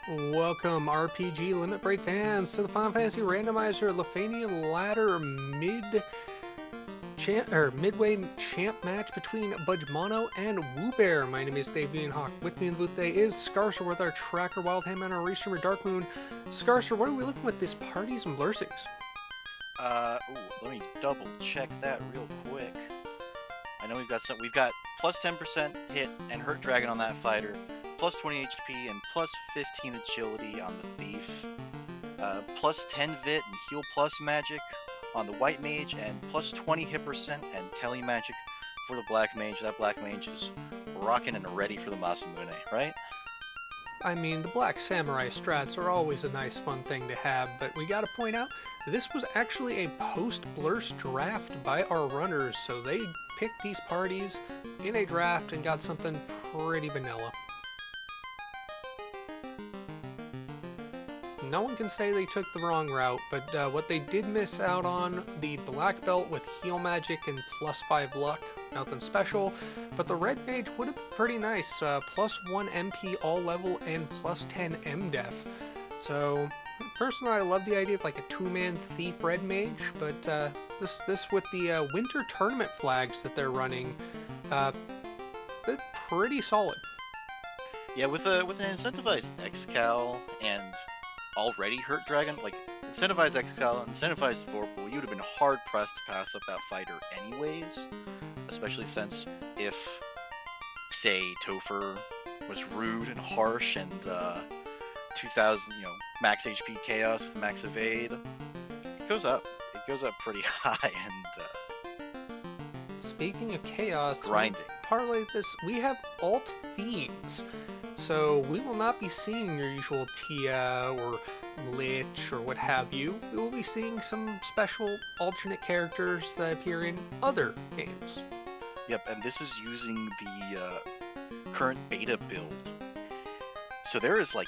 Welcome, RPG Limit Break fans, to the Final Fantasy Randomizer Lefeinian Ladder midway champ match between Budgemano and wewbear. My name is Davian Hawk. With me in the booth today is Scarcer with our Tracker Wildham and our Restreamer Darkmoon. Scarcer, what are we looking with this parties and blursings? Let me double check that real quick. I know we've got plus 10% hit and hurt dragon on that fighter, plus 20 HP and plus 15 agility on the thief, plus 10 vit and heal plus magic on the white mage, and plus 20 hit percent and tele magic for the black mage. That black mage is rocking and ready for the Masamune, right? I mean, the Black Samurai strats are always a nice fun thing to have, but we gotta point out, this was actually a post-blurse draft by our runners, so they picked these parties in a draft and got something pretty vanilla. No one can say they took the wrong route, but what they did miss out on, the black belt with heal magic and plus 5 luck, nothing special, but the red mage would have been pretty nice, plus 1 MP all level and plus 10 MDef. So, personally I love the idea of like a two-man thief red mage, but this with the winter tournament flags that they're running, they're pretty solid. Yeah, with an incentivized Excal and already hurt dragon, like incentivized Excal, incentivized Vorpal, you would have been hard pressed to pass up that fighter anyways. Especially since if, say, Topher was rude and harsh and 2000, max HP chaos with max evade, it goes up. It goes up pretty high. And speaking of chaos, grinding. Parlay this, we have alt fiends. So we will not be seeing your usual Tia or Lich or what have you. We will be seeing some special alternate characters that appear in other games. Yep, and this is using the current beta build. So there is like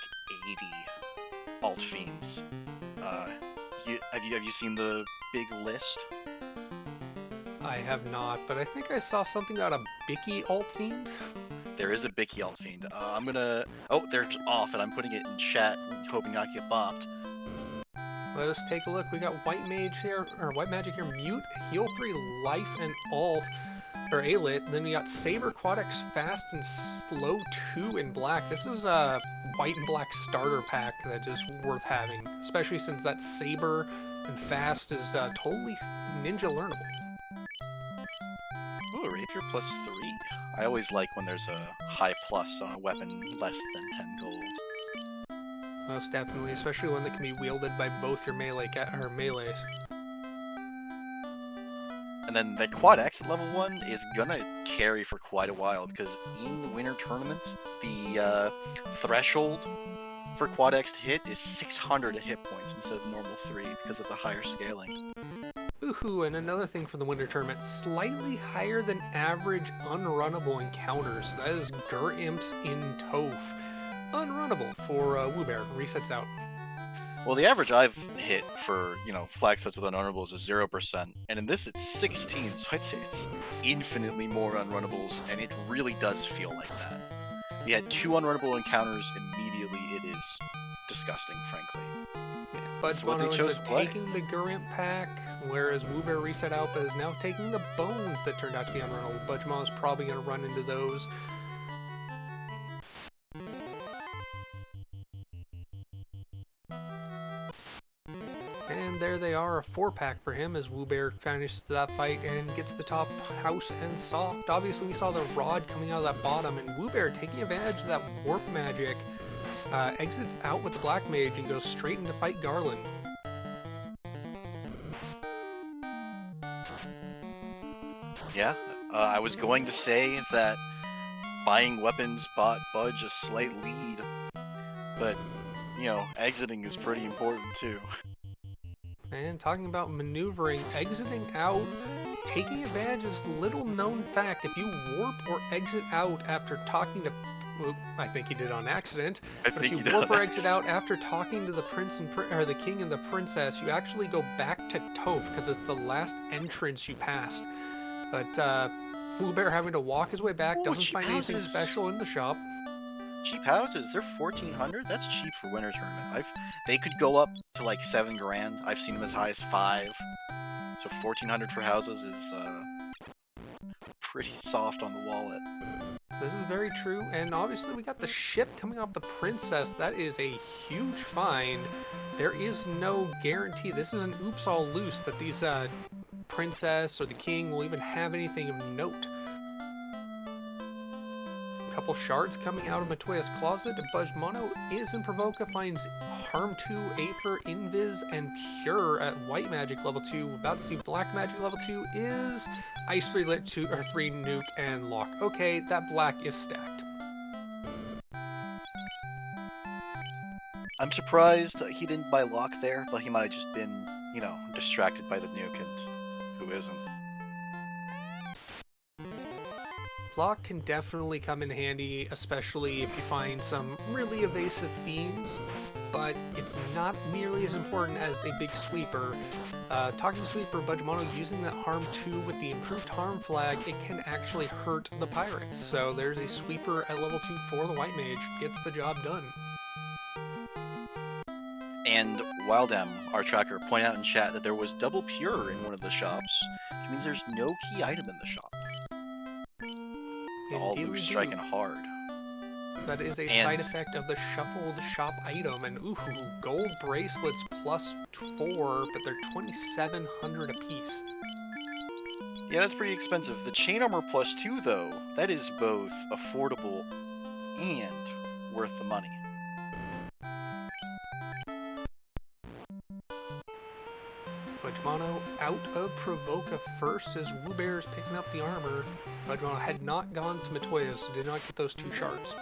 80 alt fiends. Have you seen the big list? I have not, but I think I saw something about a Bicky alt fiend. There is a Bicky alt fiend. I'm gonna... Oh, they're off, and I'm putting it in chat, hoping not to get bopped. Let us take a look. We got white mage here, or white magic here, mute, heal 3, life, and alt, or Alit. Then we got Saber, Quadex, fast, and slow 2 in black. This is a white and black starter pack that is worth having, especially since that Saber and fast is totally ninja learnable. Ooh, Rapier plus 3. I always like when there's a high plus on a weapon less than 10 gold. Most definitely, especially one that can be wielded by both your melees. And then the Quad X at level 1 is gonna carry for quite a while, because in the winter tournament, the threshold for Quad X to hit is 600 hit points instead of normal 3 because of the higher scaling. Ooh, and another thing for the winter tournament, slightly higher than average unrunnable encounters. That is Gur Imps in Toph. Unrunnable for wewbear, resets out. Well, the average I've hit for, flag sets with unrunnables is 0%, and in this it's 16, so I'd say it's infinitely more unrunnables, and it really does feel like that. We had 2 unrunnable encounters immediately. It is disgusting, frankly. Yeah, but Budgemano is taking the Gur Imp pack, whereas wewbear reset out, but is now taking the bones that turned out to be unrunnable. Budgemano is probably going to run into those. And there they are, a 4-pack for him as wewbear finishes that fight and gets the top house and soft. Obviously we saw the rod coming out of that bottom, and wewbear taking advantage of that warp magic, exits out with the black mage and goes straight into fight Garland. Yeah, I was going to say that buying weapons bought Budge a slight lead, but, exiting is pretty important too. And talking about maneuvering, exiting out, taking advantage is a little known fact. If you warp or exit out after talking to... Well, I think he did on accident. But if you warp or exit out after talking to the prince and the king and the princess, you actually go back to Toph because it's the last entrance you passed. But wewbear having to walk his way back, doesn't find anything special in the shop. cheap houses. They're 1,400. That's cheap for winter tournament. They could go up to like 7 grand. I've seen them as high as 5. So 1,400 for houses is pretty soft on the wallet. This is very true, and obviously we got the ship coming off the Princess. That is a huge find. There is no guarantee. This is an oops all loose that these Princess or the King will even have anything of note. A couple shards coming out of Matoya's closet. Budgemano is in Provoca, finds Harm 2, Aether, Invis, and Pure at White Magic level 2. About to see Black Magic level 2 is Ice 3 Lit 2 or 3 Nuke and Lock. Okay, that black is stacked. I'm surprised he didn't buy Lock there, but he might have just been, you know, distracted by the nuke, and who isn't? Lock can definitely come in handy, especially if you find some really evasive fiends, but it's not nearly as important as a big sweeper. Talking to Sweeper, Budgemano using that Harm 2 with the improved Harm flag, it can actually hurt the pirates. So there's a sweeper at level 2 for the White Mage, gets the job done. And Wildem, our tracker, pointed out in chat that there was double Pure in one of the shops, which means there's no key item in the shop. All loose striking hard. That is a side effect of the shuffled shop item, and ooh, gold bracelets plus 4, but they're 2,700 apiece. Yeah, that's pretty expensive. The chain armor plus 2, though, that is both affordable and worth the money. Budgemano out of Provoca first as wewbear is picking up the armor. Budgemano had not gone to Matoya, so did not get those 2 shards.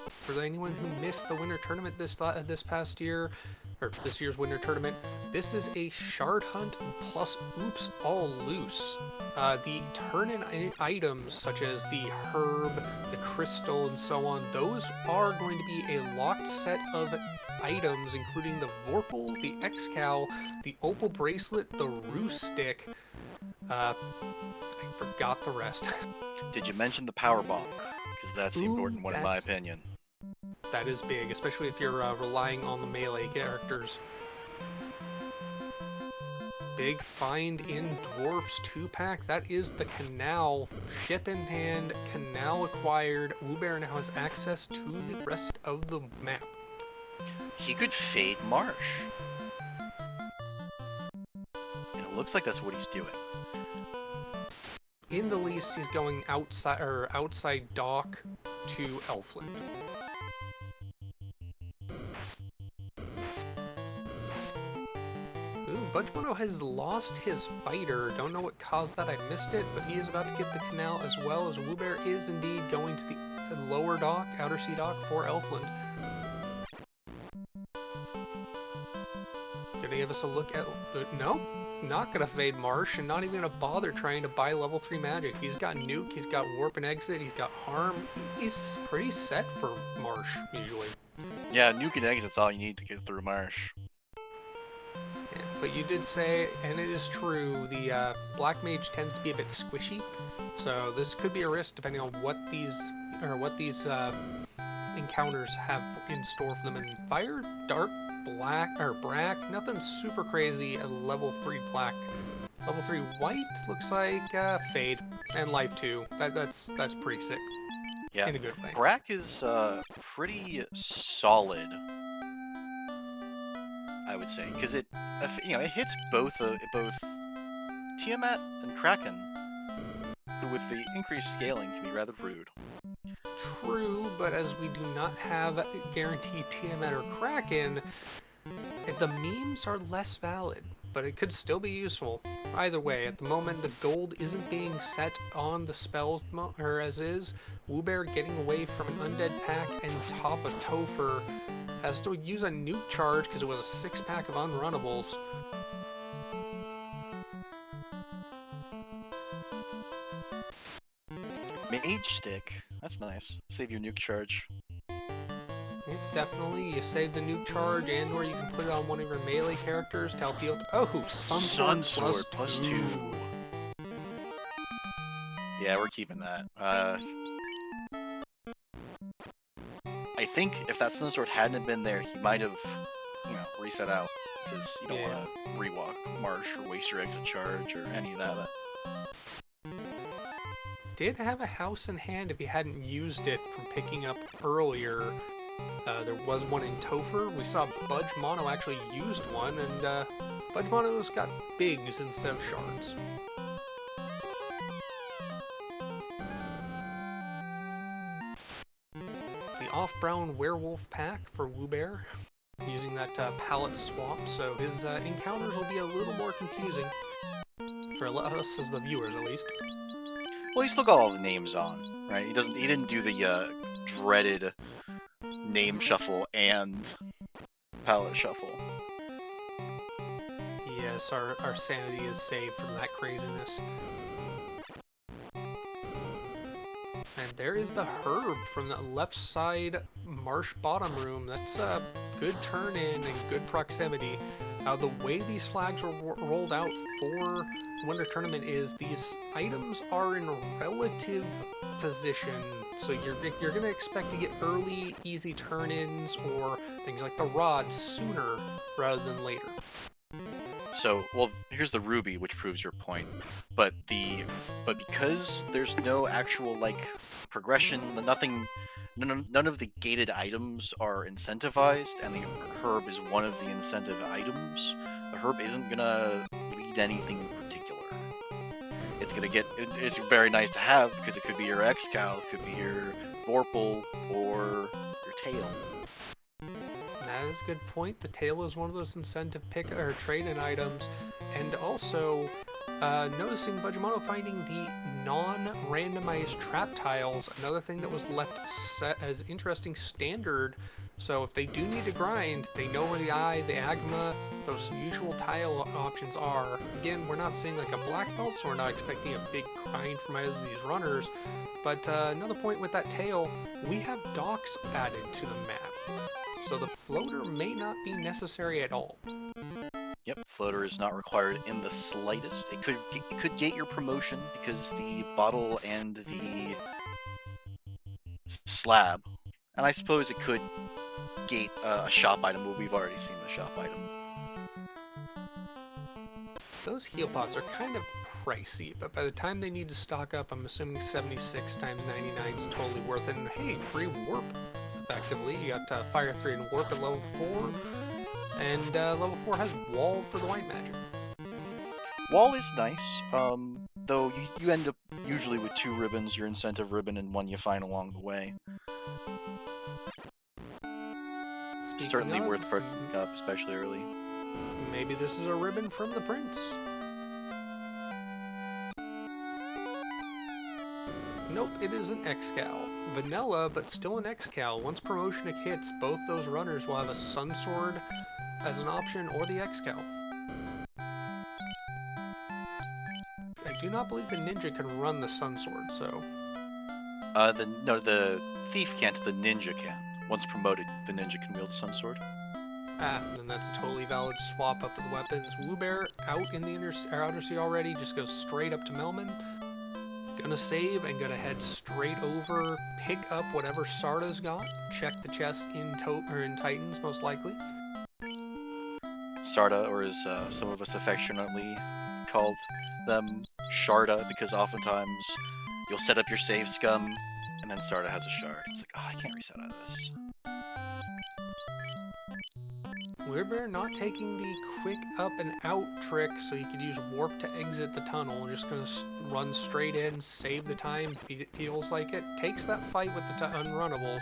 For anyone who missed the winter tournament this past year, or this year's winter tournament, this is a shard hunt plus oops all loose. The turn-in items such as the herb, the crystal, and so on, those are going to be a locked set of items, including the Vorpal, the X-Cow, the Opal Bracelet, the Roost Stick. I forgot the rest. Did you mention the Power Bonk? Because that's the important one in my opinion. That is big, especially if you're relying on the melee characters. Big find in Dwarf's 2-pack. That is the Canal. Ship in hand, Canal acquired. wewbear now has access to the rest of the map. He could fade Marsh. And it looks like that's what he's doing. In the least, he's going outside dock to Elfland. Ooh, Budgemano has lost his fighter. Don't know what caused that, I missed it, but he is about to get the Canal as well, as wewbear is indeed going to the lower dock, outer sea dock for Elfland. Gonna give us a look at... no, not gonna fade Marsh, and not even gonna bother trying to buy level 3 magic. He's got Nuke, he's got Warp and Exit, he's got Harm. He's pretty set for Marsh, usually. Yeah, Nuke and Exit's all you need to get through Marsh. Yeah, but you did say, and it is true, the Black Mage tends to be a bit squishy, so this could be a risk depending on what these encounters have in store for them. And Fire, Dark, Black, or Brack, nothing super crazy at level 3 Black. Level 3 White looks like Fade, and Life 2. That's pretty sick. Yeah, in a good way. Brack is pretty solid, I would say, because it hits both Tiamat and Kraken, who with the increased scaling can be rather rude. True, but as we do not have guaranteed Tiamat or Kraken, the memes are less valid, but it could still be useful. Either way, at the moment, the gold isn't being set on the spells as is. wewbear getting away from an undead pack and top of Topher has to use a nuke charge because it was a 6-pack of unrunnables. Mage Stick, that's nice. Save your nuke charge. Yeah, definitely, you save the nuke charge, and or you can put it on one of your melee characters to help heal. Oh, Sunsword plus 2. Yeah, we're keeping that. think if that Sun Sword hadn't been there, he might have, reset out because you don't Yeah. want to rewalk Marsh or waste your exit charge or any of that. Did have a house in hand if he hadn't used it from picking up earlier. There was one in Topher. We saw Budgemano actually used one, and Budgemano's got bigs instead of shards. The off-brown werewolf pack for wewbear, using that palette swap, so his encounters will be a little more confusing. For us as the viewers, at least. Well, he still got all the names on, right? He didn't do the dreaded name shuffle and palette shuffle. Yes, our sanity is saved from that craziness. And there is the herb from the left side marsh bottom room. That's a good turn in and good proximity. The way these flags were rolled out for Winter Tournament is these items are in relative position, so you're going to expect to get early, easy turn-ins or things like the rod sooner rather than later. So, well, here's the ruby, which proves your point. But because there's no actual progression, none of the gated items are incentivized, and the herb is one of the incentive items. The herb isn't gonna lead anything in particular. It's very nice to have because it could be your X-Cal, it could be your Vorpal, or your tail. That is a good point. The tail is one of those incentive pick or trade-in items, and also noticing Budgemano finding the non-randomized trap tiles, another thing that was left set as interesting standard. So if they do need to grind, they know where the eye, the agma, those usual tile options are. Again, we're not seeing like a black belt, so we're not expecting a big grind from either of these runners. But another point with that tail, we have docks added to the map. So the floater may not be necessary at all. Yep, floater is not required in the slightest. It could gate your promotion because the bottle and the slab, and I suppose it could gate a shop item, but we've already seen the shop item. Those heal pots are kind of pricey, but by the time they need to stock up, I'm assuming 76 times 99 is totally worth it. And hey, free warp, effectively. You got Fire 3 and warp at level 4, and level 4 has wall for the white magic. Wall is nice, though you end up usually with 2 ribbons, your incentive ribbon, and one you find along the way. Certainly worth picking up, especially early. Maybe this is a ribbon from the prince. Nope, it is an X-Cal. Vanilla, but still an X-Cal. Once promotion hits, both those runners will have a Sun Sword as an option or the X-Cal. I do not believe the ninja can run the Sun Sword, so... the thief can't, the ninja can. Once promoted, the ninja can wield the Sun Sword. Then that's a totally valid swap up of the weapons. wewbear out in the outer sea already, just goes straight up to Melman. Gonna save and gonna head straight over, pick up whatever Sarda's got, check the chest in Titans, most likely. Sarda, or as some of us affectionately called them, Sharda, because oftentimes you'll set up your save scum, and then Sarda has a shard. It's like, oh, I can't reset out of this. wewbear not taking the quick up and out trick, so you could use warp to exit the tunnel. Just gonna run straight in, save the time, feels like it. Takes that fight with the unrunnables,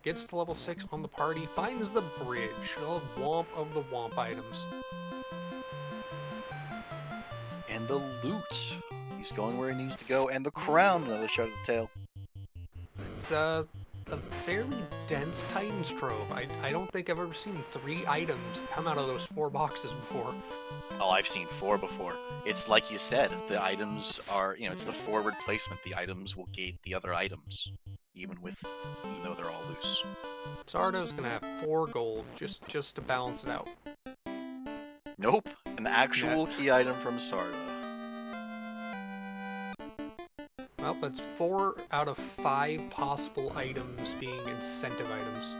gets to level 6 on the party, finds the bridge, the womp of the womp items. And the loot. He's going where he needs to go, and the crown, another shot of the tail. It's a fairly dense Titans trove. I don't think I've ever seen 3 items come out of those 4 boxes before. Oh, I've seen 4 before. It's like you said, the items are, it's the forward placement. The items will gate the other items, even though they're all loose. Sardo's gonna have 4 gold just to balance it out. Nope, an actual key item from Sarda. Well, that's 4 out of 5 possible items being incentive items.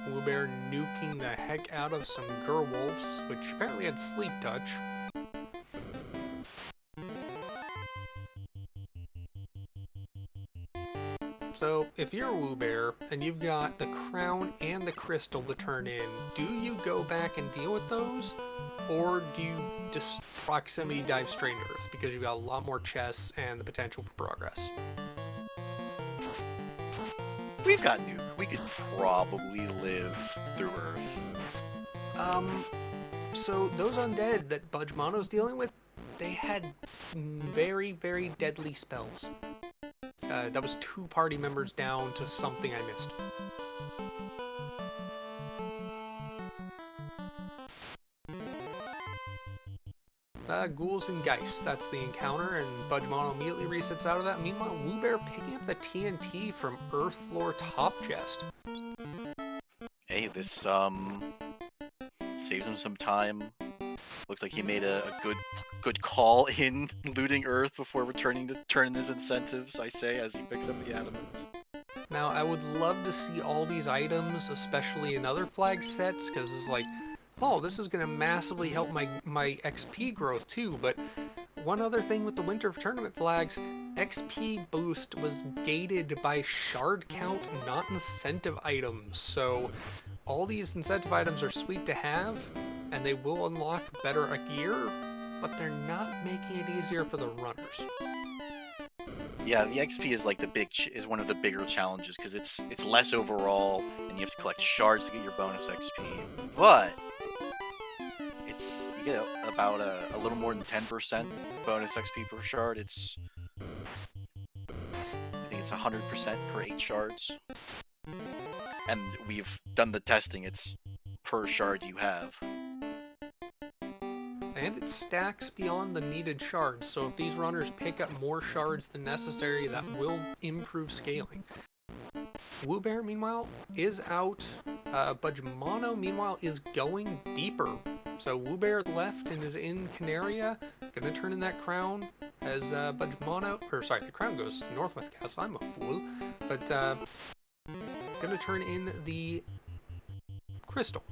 Wewbear nuking the heck out of some Gerwolves, which apparently had sleep touch. So, if you're a Wewbear and you've got the crown and the crystal to turn in, do you go back and deal with those? Or do you just proximity dive straight into Earth because you've got a lot more chests and the potential for progress? We've got Nuke. We could probably live through Earth. So those undead that Budgemano's dealing with, they had very, very deadly spells. That was 2 party members down to something I missed. Ghouls and Geist, that's the encounter, and Budgemano immediately resets out of that. Meanwhile, Wewbear picking up the TNT from Earth Floor Top Chest. Hey, this saves him some time. Looks like he made a good call in looting Earth before returning to turn in his incentives, I say, as he picks up the adamant. Now, I would love to see all these items, especially in other flag sets, because it's like, oh, this is going to massively help my XP growth too, but one other thing with the Winter Tournament flags, XP boost was gated by shard count, not incentive items, so all these incentive items are sweet to have, and they will unlock better gear, but they're not making it easier for the runners. Yeah, the XP is like is one of the bigger challenges because it's less overall, and you have to collect shards to get your bonus XP. But you get about a little more than 10% bonus XP per shard. I think it's 100% per 8 shards, and we've done the testing. It's per shard you have. And it stacks beyond the needed shards, so if these runners pick up more shards than necessary, that will improve scaling. Wewbear, meanwhile, is out. Budgemano, meanwhile, is going deeper. So Wewbear left and is in Canaria, gonna turn in that crown as Budgemano, or sorry, the crown goes to Northwest Castle, I'm a fool, but gonna turn in the crystal.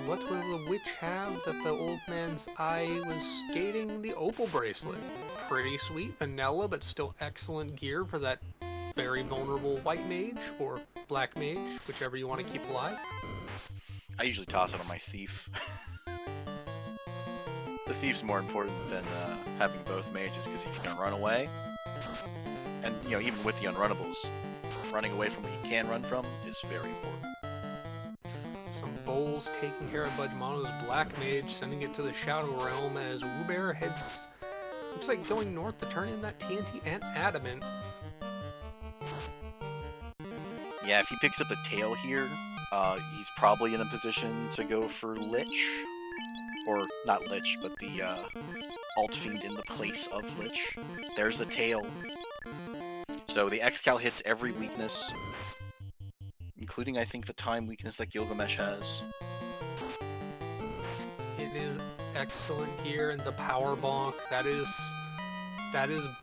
What will the witch have that the old man's eye was skating? The opal bracelet. Pretty sweet, vanilla, but still excellent gear for that very vulnerable white mage, or black mage, whichever you want to keep alive. I usually toss it on my thief. The thief's more important than having both mages, because if you can run away, and even with the unrunnables, running away from what you can run from is very important. Bowls taking care of Budgemano's black mage, sending it to the Shadow Realm as Wewbear heads, looks like going north to turn in that TNT and adamant. Yeah, if he picks up the tail here, he's probably in a position to go for Lich. Or, not Lich, but the alt fiend in the place of Lich. There's the tail. So the X-Cal hits every weakness, including, I think, the time weakness that Gilgamesh has. It is excellent gear, and the power bonk, that is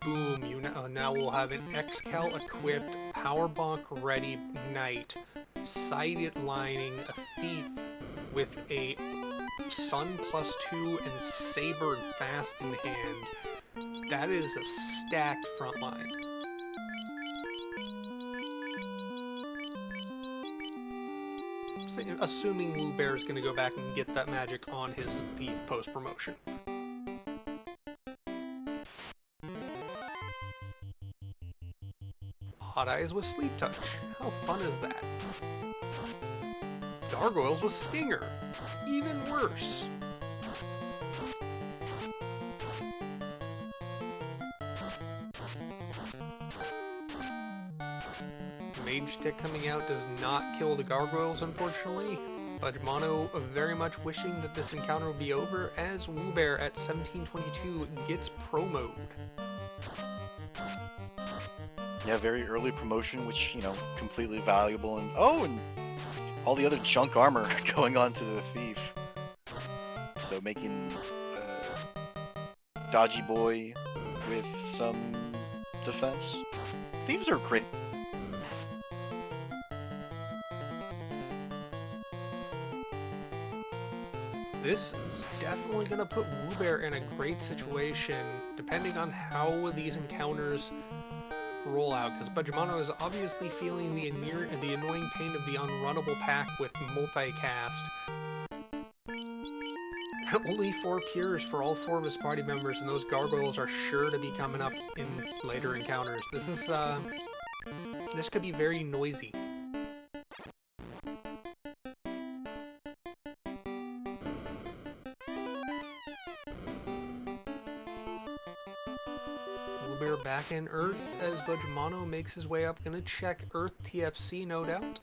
boom. You now will have an X-Cal equipped, power bonk ready knight, sighted lining, a thief with a sun +2 and saber fast in hand. That is a stacked front line. Assuming Wewbear is going to go back and get that magic on his thief post-promotion. Hot Eyes with Sleep Touch. How fun is that? Gargoyles with Stinger. Even worse. Mage Stick coming out does not kill the gargoyles, unfortunately. Budgemano very much wishing that this encounter would be over, as Wewbear at 1722 gets pro mode. Yeah, very early promotion, which, you know, completely valuable. And oh, and all the other junk armor going on to the thief. So making Dodgy Boy with some defense. Thieves are great. This is definitely going to put wewbear in a great situation, depending on how these encounters roll out, because budgemano is obviously feeling the annoying pain of the unrunnable pack with multicast. Only 4 cures for all 4 of his party members, and those gargoyles are sure to be coming up in later encounters. This could be very noisy. wewbear back in Earth as budgemano makes his way up. Gonna check Earth TFC, no doubt.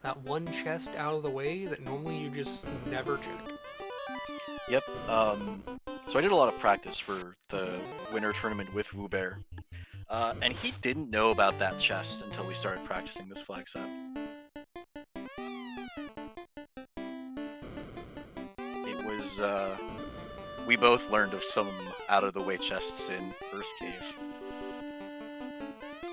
That one chest out of the way that normally you just never check. Yep. So I did a lot of practice for the winter tournament with wewbear. And he didn't know about that chest until we started practicing this flag set. It was, we both learned of some out-of-the-way chests in Earth Cave.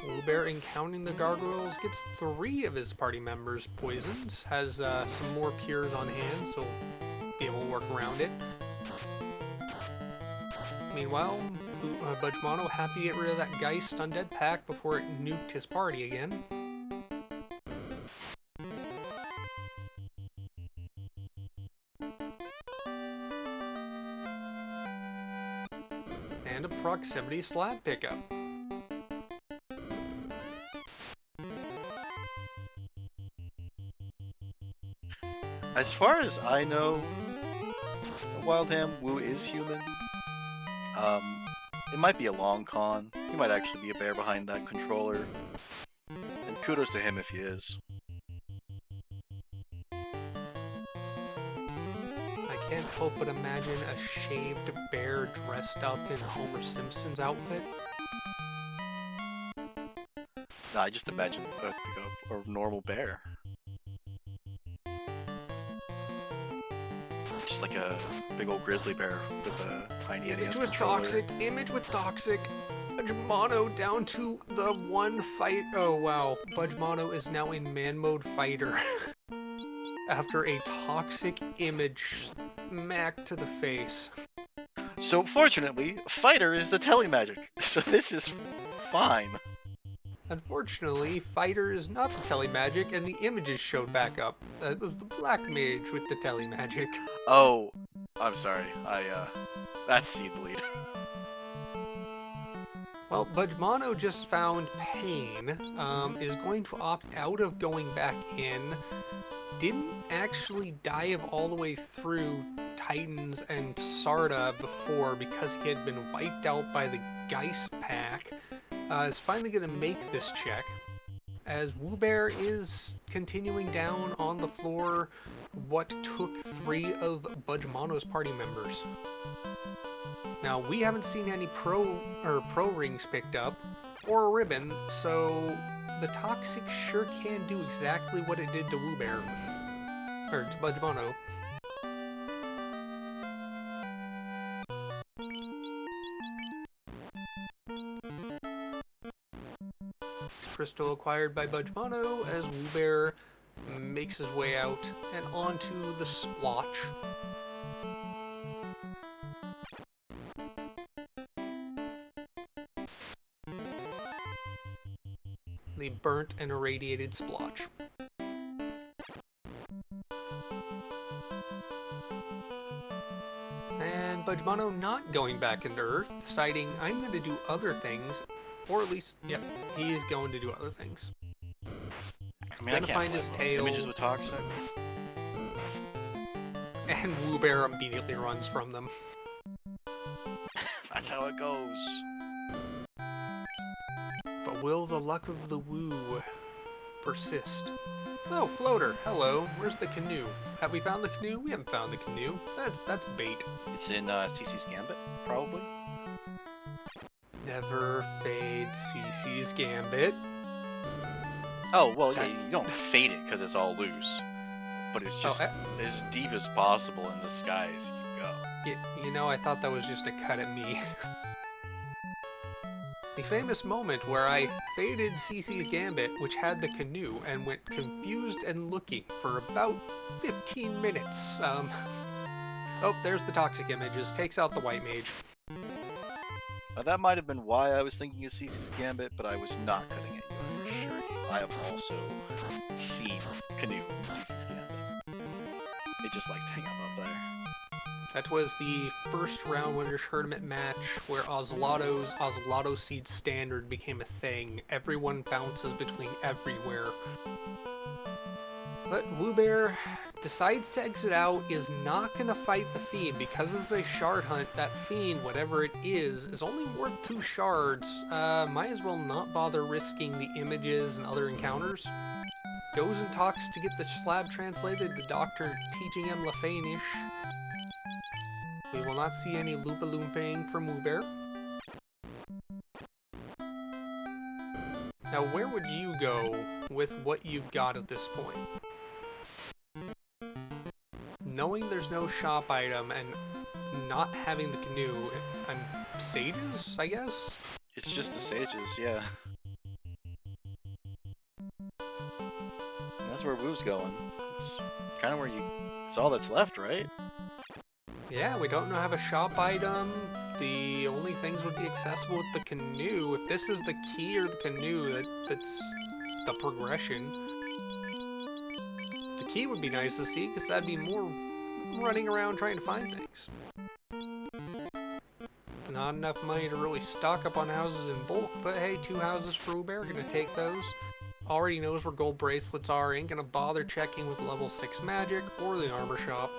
wewbear encountering the gargoyles gets 3 of his party members poisoned, has some more cures on hand, so be able to work around it. Meanwhile, budgemano happy to get rid of that Geist undead pack before it nuked his party again. And a proximity slab pickup. As far as I know, Wildham Woo is human. It might be a long con. He might actually be a bear behind that controller. And kudos to him if he is. I can't help but imagine a shaved bear dressed up in Homer Simpson's outfit. Nah, I just imagine a normal bear. Just like a big old grizzly bear with a tiny NES controller. Image with toxic. budgemano down to the 1 fight. Oh wow, budgemano is now in man mode fighter. After a toxic image smack to the face. So fortunately, fighter is the telemagic, so this is fine. Unfortunately, fighter is not the telemagic, and the images showed back up. That was the black mage with the telemagic. Oh, I'm sorry. That's Seed Bleed. Well, budgemano just found pain, is going to opt out of going back in. Didn't actually dive all the way through Titans and Sarda before because he had been wiped out by the Geist pack. Is finally going to make this check, as wewbear is continuing down on the floor what took 3 of budgemano's party members. Now, we haven't seen any pro rings picked up, or a ribbon, so the toxic sure can do exactly what it did to wewbear, or to budgemano. Crystal acquired by budgemano as wewbear makes his way out and onto the splotch. The burnt and irradiated splotch. And budgemano not going back into Earth, deciding I'm going to do other things. Or at least, yep, he is going to do other things. I mean, I Gonna can't find his blame him. tail. Images with toxic. And wewbear immediately runs from them. That's how it goes. But will the luck of the woo persist? Oh, floater, hello. Where's the canoe? Have we found the canoe? We haven't found the canoe. That's bait. It's in CC's Gambit, probably. Never fade CC's Gambit. Oh, well, yeah, you don't fade it because it's all loose. But it's just as deep as possible in the sky as you can go. You know, I thought that was just a cut at me. The famous moment where I faded CC's Gambit, which had the canoe, and went confused and looking for about 15 minutes. Oh, there's the toxic images. Takes out the white mage. Now, that might have been why I was thinking of CC's Gambit, but I was not cutting it. I assure you. I have also seen Canoe in CC's Gambit. It just likes to hang out up there. That was the first round winners tournament match where Ozelotto Seed Standard became a thing. Everyone bounces between everywhere. But wewbear decides to exit out, is not going to fight the fiend because it's a shard hunt. That fiend, whatever it is only worth 2 shards. Might as well not bother risking the images and other encounters. Goes and talks to get the slab translated, the doctor teaching him Lefeinian. We will not see any Loompa-Loomping from wewbear. Now, where would you go with what you've got at this point? Knowing there's no shop item and not having the canoe, and sages, I guess? It's just the sages, yeah. That's where Woo's going. It's kind of where you... It's all that's left, right? Yeah, we don't have a shop item. The only things would be accessible with the canoe. If this is the key or the canoe, that's the progression. The key would be nice to see, because that'd be more running around trying to find things. Not enough money to really stock up on houses in bulk, but hey, 2 houses for wewbear, gonna take those. Already knows where gold bracelets are, ain't gonna bother checking with level 6 magic or the armor shop.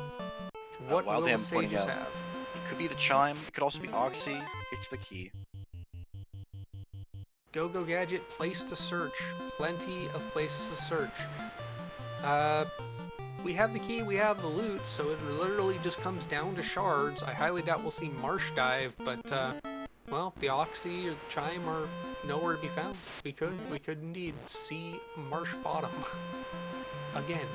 What will the sages have? It could be the chime, it could also be Oxy. It's the key. Go-Go Gadget, place to search. Plenty of places to search. We have the key, we have the loot, so it literally just comes down to shards. I highly doubt we'll see Marsh Dive, but, well, the Oxy or the Chime are nowhere to be found. We could indeed see Marsh Bottom. Again.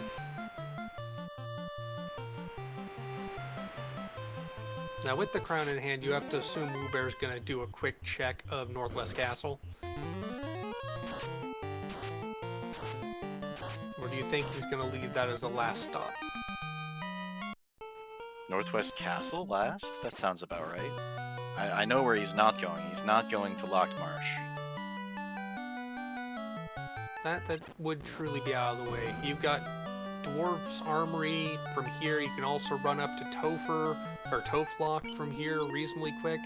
Now, with the crown in hand, you have to assume wewbear's gonna do a quick check of Northwest Castle. Or do you think he's gonna leave that as a last stop? Northwest Castle last? That sounds about right. I know where he's not going. He's not going to Locked Marsh. That would truly be out of the way. You've got Dwarf's Armory from here. You can also run up to Topher or Toflock from here reasonably quick.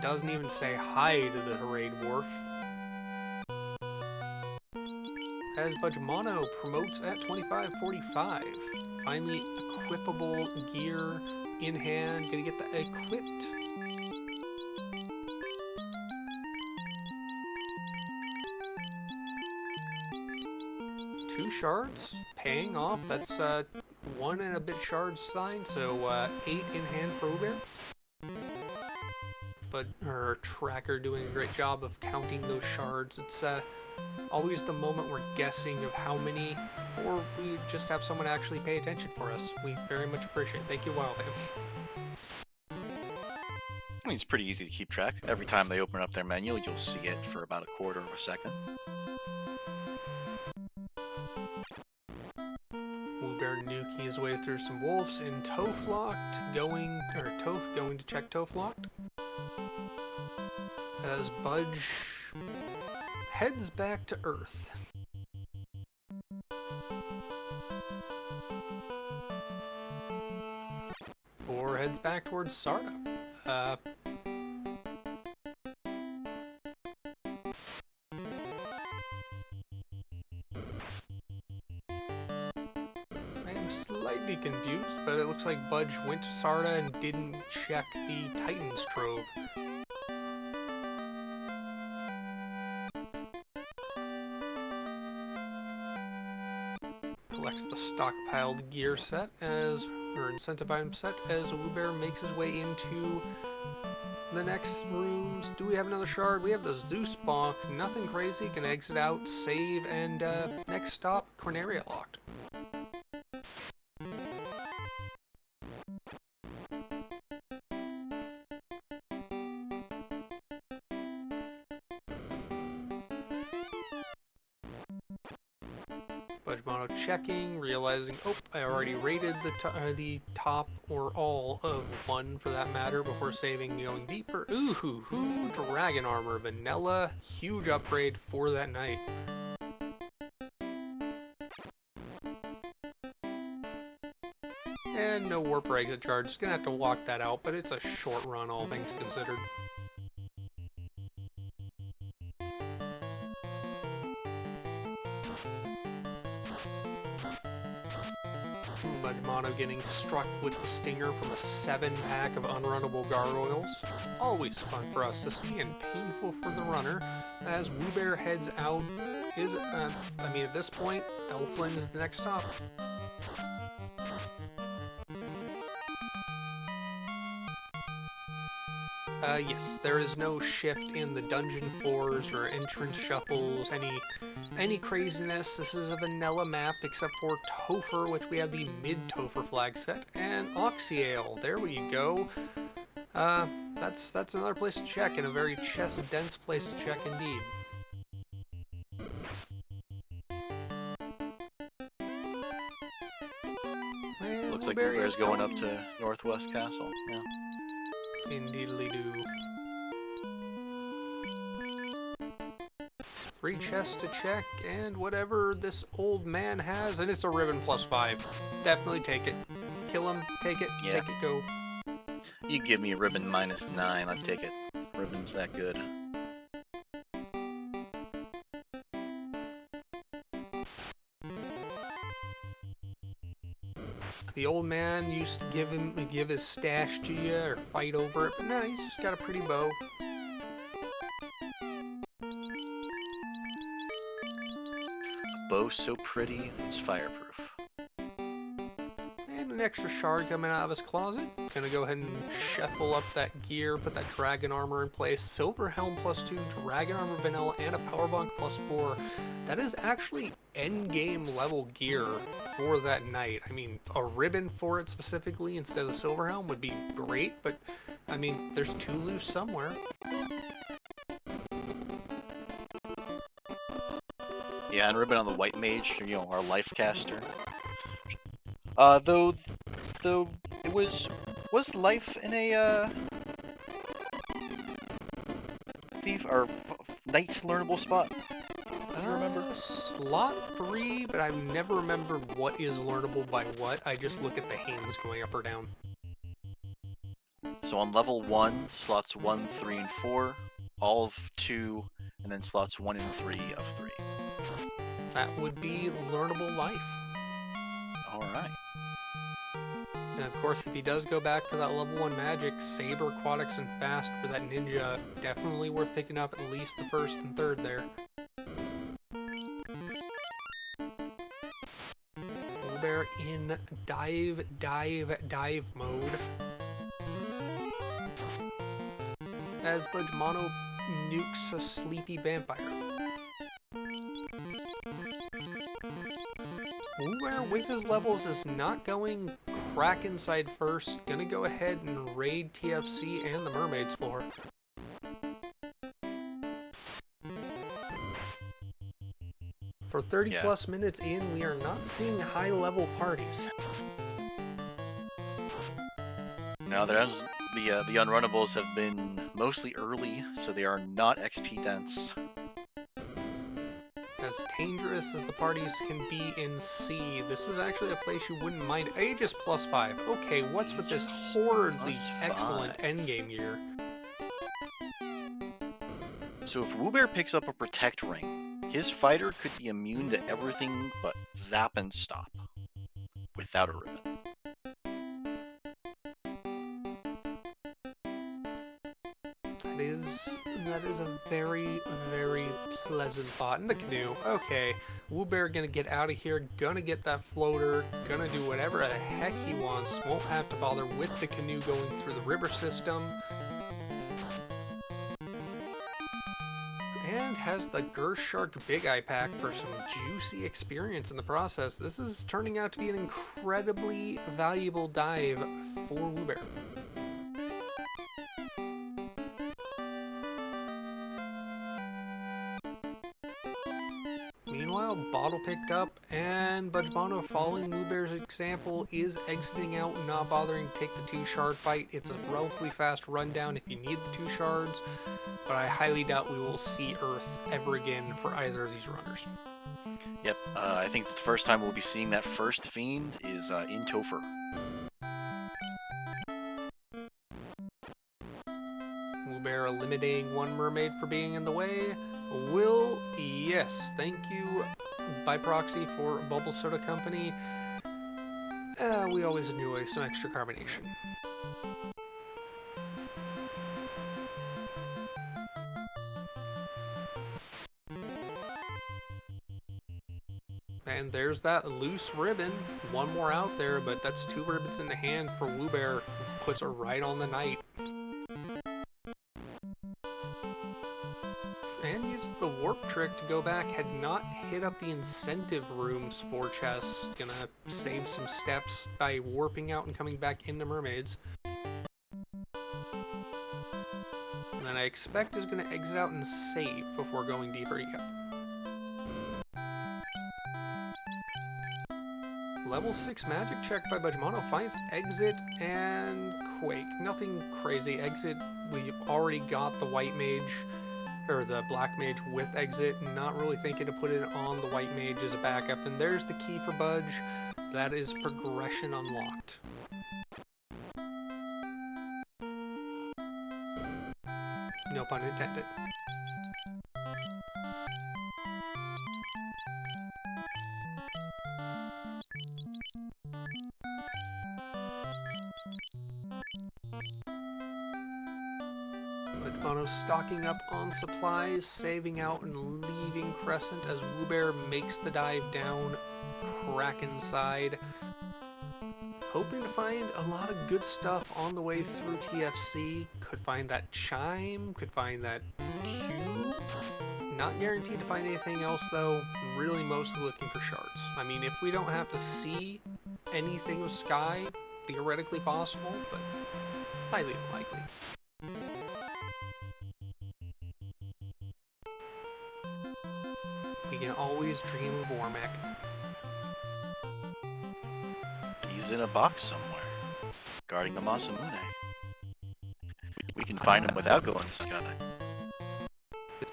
Doesn't even say hi to the Hooray Dwarf. As Budgemano promotes at 2545. Finally, equipable gear in hand. Gonna get that equipped. Two shards, paying off. That's 1 and a bit shards signed, so 8 in hand for wewbear. But her tracker doing a great job of counting those shards. It's always the moment we're guessing of how many, or we just have someone actually pay attention for us. We very much appreciate it. Thank you, Wildham. I mean, it's pretty easy to keep track. Every time they open up their menu, you'll see it for about a quarter of a second. wewbear nuking his way through some wolves in Toflocked, going to check Toflocked. As Budge heads back to Earth. Or heads back towards Sarda. I am slightly confused, but it looks like Budge went to Sarda and didn't check the Titan's Trove. Collects the stockpiled gear set or incentive item set as wewbear makes his way into The next rooms, do we have another shard? We have the Zeus Bonk. Nothing crazy, can exit out, save, and next stop, Corneria locked. Budgemano checking, realizing, oh, I already rated the top or all of 1 for that matter before saving, going deeper. Ooh, dragon armor, vanilla, huge upgrade for that night. And no warp or exit charge, just gonna have to walk that out, but it's a short run, all things considered. Budgemano getting struck with the stinger from a 7-pack of unrunnable gargoyles. Always fun for us to see and painful for the runner. As wewbear heads out, at this point, Elfland is the next stop. Yes, there is no shift in the dungeon floors or entrance shuffles, any craziness. This is a vanilla map except for Topher, which we have the mid-Topher flag set, and Oxyale. There we go. That's another place to check, and a very chest-dense place to check indeed. And Looks like wewbear's going up to Northwest Castle. Yeah. Indeedly-do. 3 chests to check, and whatever this old man has, and it's a ribbon +5. Definitely take it. Kill him, take it, Yeah. take it, go. You give me a ribbon -9, I'd take it. Ribbon's that good. The old man used to give his stash to you or fight over it, but now he's just got a pretty bow. A bow so pretty, it's fireproof. And an extra shard coming out of his closet. Gonna go ahead and shuffle up that gear, put that dragon armor in place. Silver helm +2, dragon armor vanilla, and a power bunk +4. That is actually endgame level gear for that night. I mean, a ribbon for it specifically instead of the silver helm would be great, but I mean, there's 2 loose somewhere. Yeah, and ribbon on the white mage, you know, our life caster. Though it was life in a thief or knight learnable spot? Do you remember? Slot 3, but I've never remembered what is learnable by what. I just look at the hands going up or down. So on level 1, slots 1, 3, and 4, all of 2, and then slots 1 and 3 of 3. That would be learnable life. Alright. And of course, if he does go back for that level 1 magic, Saber, Aquatics, and Fast for that ninja, definitely worth picking up at least the 1st and 3rd there. Wewbear in dive mode. As Budgemano nukes a sleepy vampire. Wewbear with his levels is not going Kraken side first. Gonna go ahead and raid TFC and the Mermaid's floor. For 30 plus minutes in, we are not seeing high level parties. Now there's the unrunnables have been mostly early, so they are not XP dense. As dangerous as the parties can be in C, this is actually a place you wouldn't mind. Aegis +5. Okay, what's with this horridly excellent endgame gear? So if wewbear picks up a protect ring, his fighter could be immune to everything but zap and stop without a ribbon. That is a very, very pleasant thought. In the canoe, okay. Wewbear gonna get out of here, gonna get that floater, gonna do whatever the heck he wants, won't have to bother with the canoe going through the river system. has the Shark Big Eye pack for some juicy experience in the process. This is turning out to be an incredibly valuable dive for wewbear. Meanwhile, Bottle picked up, and budgemano, following wewbear's example, is exiting out, not bothering to take the 2 shard fight. It's a relatively fast rundown if you need the 2 shards, but I highly doubt we will see Earth ever again for either of these runners. Yep, I think the first time we'll be seeing that first fiend is in Topher. wewbear eliminating 1 mermaid for being in the way. Will, yes, thank you by proxy for Bubble Soda Company. We always enjoy some extra carbonation. And there's that loose ribbon. 1 more out there, but that's 2 ribbons in the hand for wewbear. Puts her right on the night. And used the warp trick to go back. Had not hit up the incentive rooms for chests. Gonna save some steps by warping out and coming back into mermaids. And then I expect is gonna exit out and save before going deeper yet. Level 6 magic check by budgemano finds exit and quake. Nothing crazy. Exit, we've already got the white mage, or the black mage with exit. Not really thinking to put it on the white mage as a backup. And there's the key for budge. That is progression unlocked. No pun intended. budgemano stocking up on supplies, saving out and leaving Crescent as wewbear makes the dive down Kraken side. Hoping to find a lot of good stuff on the way through TFC. Could find that chime, could find that cube. Not guaranteed to find anything else though. Really mostly looking for shards. I mean, if we don't have to see anything with Sky, theoretically possible, but highly unlikely. We can always dream of Wormek. He's in a box somewhere, guarding the Masamune. We can find him without going to Sky.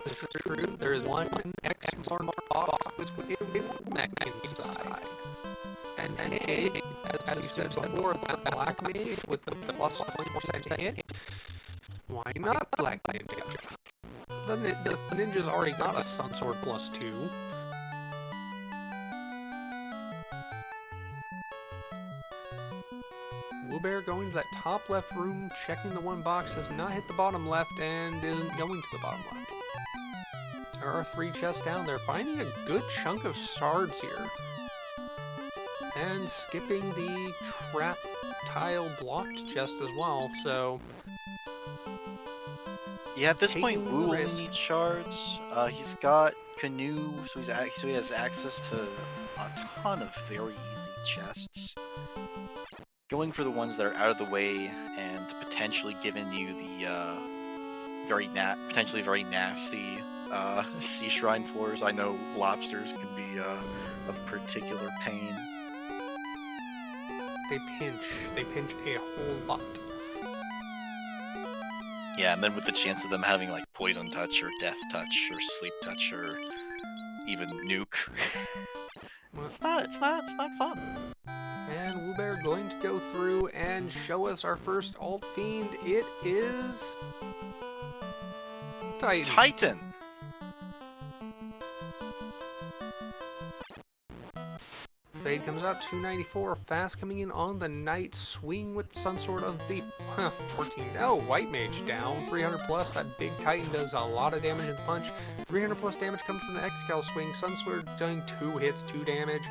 This is true. There is one X-Born box with Wormek inside. And hey, as you said before, about Black Mage with the plus 20% hit, why not Black Ninja? The ninja's already got a Sun Sword plus 2. wewbear going to that top left room, checking the one box, has not hit the bottom left and isn't going to the bottom left. There are 3 chests down there, finding a good chunk of shards here. And skipping the trap tile blocked chest as well, so... Yeah, at this point, taking Wu the only risk. needs shards. He's got Canoe, so he has access to a ton of very easy chests. Going for the ones that are out of the way and potentially giving you the potentially very nasty sea shrine floors. I know lobsters can be of particular pain. They pinch a whole lot. Yeah, and then with the chance of them having like poison touch or death touch or sleep touch or even nuke, it's not fun. And wewbear going to go through and show us our first alt fiend. It is... Titan! Fade comes out 294, fast coming in on the night, swing with Sun Sword of the 14. Oh, White Mage down 300 plus. That big Titan does a lot of damage in the punch. 300 plus damage comes from the Excal swing. Sun Sword doing 2 hits, 2 damage.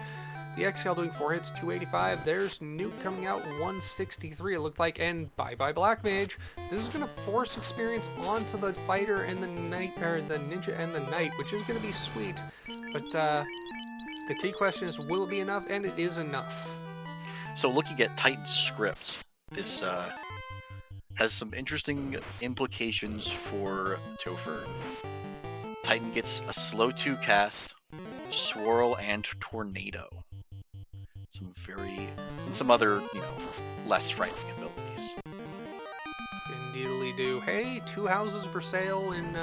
The XL doing 4 hits, 285. There's Nuke coming out, 163 it looked like, and bye-bye Black Mage. This is going to force experience onto the fighter and the knight, or the ninja and the knight, which is going to be sweet. But the key question is, will it be enough? And it is enough. So looking at Titan's script, this has some interesting implications for Topher. Titan gets a slow 2 cast, Swirl, and Tornado. Some other, less frightening abilities. Indeedly do. Hey, 2 houses for sale in,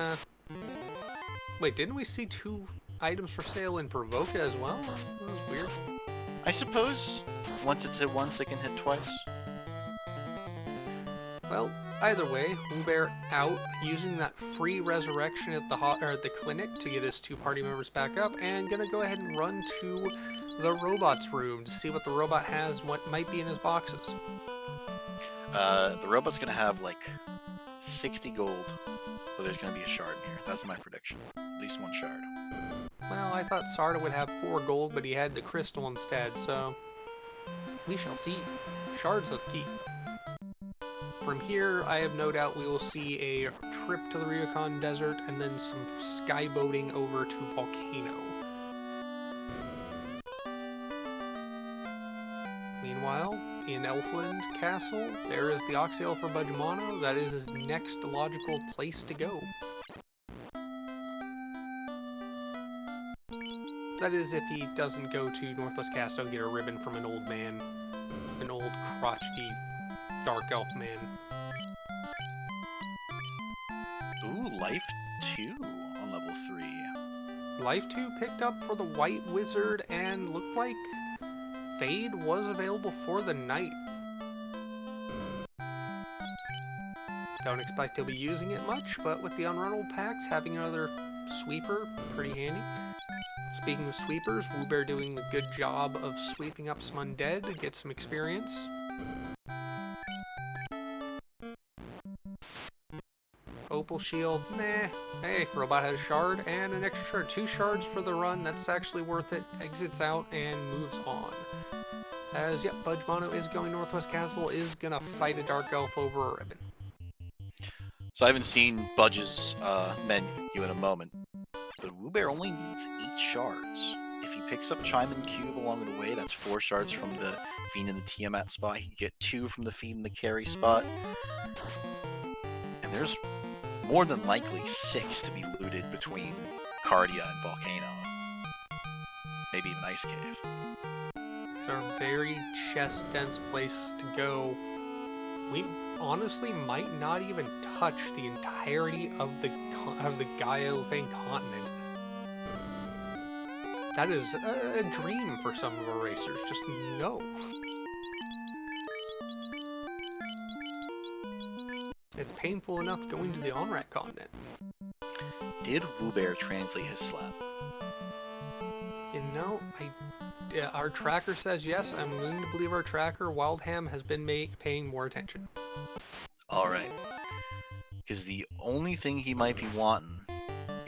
wait, didn't we see 2 items for sale in Provoca as well? That was weird. I suppose once it's hit once, it can hit twice. Well, either way, wewbear out, using that free resurrection at the clinic to get his 2 party members back up, and gonna go ahead and run to the robot's room to see what the robot has, what might be in his boxes. The robot's gonna have like 60 gold, but there's gonna be a shard in here. That's my prediction. At least 1 shard. Well, I thought Sarda would have 4 gold, but he had the crystal instead, so we shall see. Shards are the key. From here, I have no doubt we will see a trip to the Ryokan Desert and then some skyboating over to Volcano. Meanwhile, in Elfland Castle, there is the Oxale for Budgemano. That is his next logical place to go. That is if he doesn't go to Northwest Castle and get a ribbon from an old man. An old crotchety dark elf man. Ooh, life 2 on level 3. Life 2 picked up for the White Wizard, and looked like Fade was available for the Knight. Don't expect he'll be using it much, but with the unrunnable packs, having another sweeper, pretty handy. Speaking of sweepers, wewbear doing a good job of sweeping up some undead to get some experience. Opal Shield, nah. Hey, robot has a shard and an extra shard. 2 shards for the run, that's actually worth it. Exits out and moves on. As, yep, budgemano is going Northwest Castle, is gonna fight a Dark Elf over a ribbon. So I haven't seen Budge's menu in a moment, but wewbear only needs 8 shards. If he picks up Chime and Cube along the way, that's 4 shards from the Fiend in the Tiamat spot. He can get 2 from the Fiend in the Carry spot. And there's more than likely 6 to be looted between Cardia and Volcano. Maybe even Ice Cave. These are very chest-dense places to go. We honestly might not even touch the entirety of the Gaia Lefeinian continent. That is a dream for some of our racers, just no. It's painful enough going to the Onrak continent. Did wewbear translate his slap? You know, our tracker says yes. I'm willing to believe our tracker, Wildham, has been paying more attention. Alright. Because the only thing he might be wanting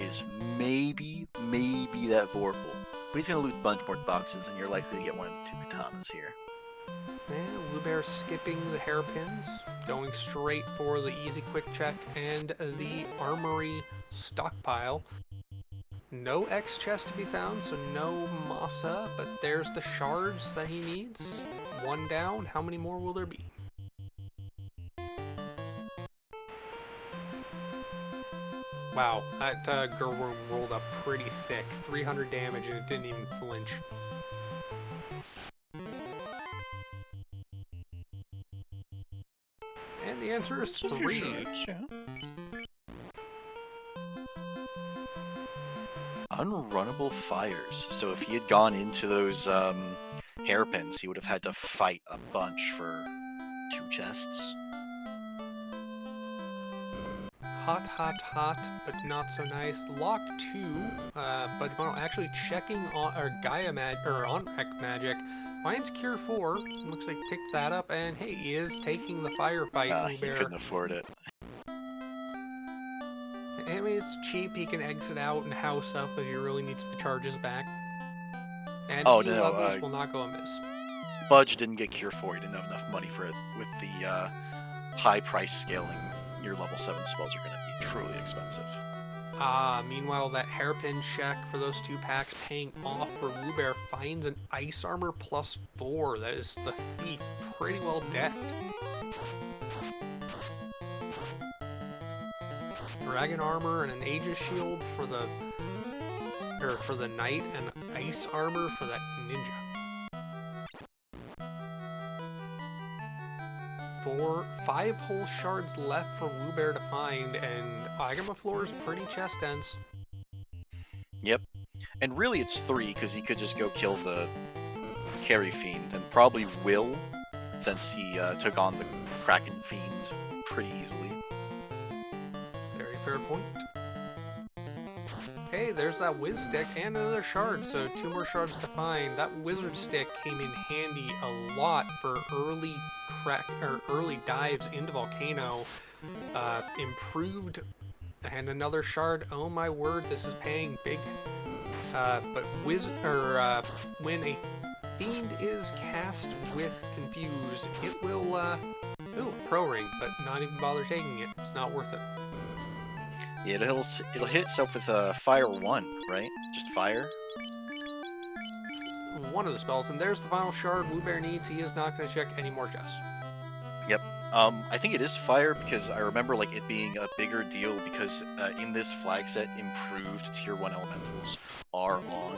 is maybe that Vorpal. But he's going to loot a bunch more boxes, and you're likely to get one of the 2 katanas here. And wewbear skipping the hairpins, going straight for the easy quick check and the armory stockpile. No X chest to be found, so no Masa, but there's the shards that he needs. 1 down, how many more will there be? Wow, that Gurwurm rolled up pretty thick. 300 damage and it didn't even flinch. And the answer is 3. Unrunnable fires. So if he had gone into those hairpins, he would have had to fight a bunch for 2 chests. Hot, hot, hot, but not so nice. Lock 2, budgemano actually checking on Gaia Onrak magic. Finds Cure 4, looks like picked that up, and hey, he is taking the firefight. He couldn't afford it. I mean, it's cheap, he can exit out and house up if he really needs the charges back. And Oh few no, levels will not go amiss. Budge didn't get Cure 4. He didn't have enough money for it. With the high price scaling, your level 7 spells are going to be truly expensive. Meanwhile, that hairpin check for those 2 packs paying off for wewbear finds an ice armor +4. That is the thief pretty well decked. Dragon armor and an Aegis shield for the knight, and ice armor for that ninja. 5 whole shards left for wewbear to find, and Agamaflor is pretty chest dense. Yep. And really it's 3, because he could just go kill the carry fiend, and probably will, since he took on the Kraken fiend pretty easily. Very fair point. Hey, there's that whiz stick and another shard, so 2 more shards to find. That wizard stick came in handy a lot for early dives into Volcano. Improved, and another shard. Oh my word, this is paying big. But when a fiend is cast with Confuse, it will pro ring, but not even bother taking it. It's not worth it. Yeah, it'll hit itself with Fire 1, right? Just fire? One of the spells, and there's the final shard wewbear needs. He is not going to check any more chests. Yep. I think it is fire because I remember like it being a bigger deal because in this flag set, improved tier 1 elementals are on.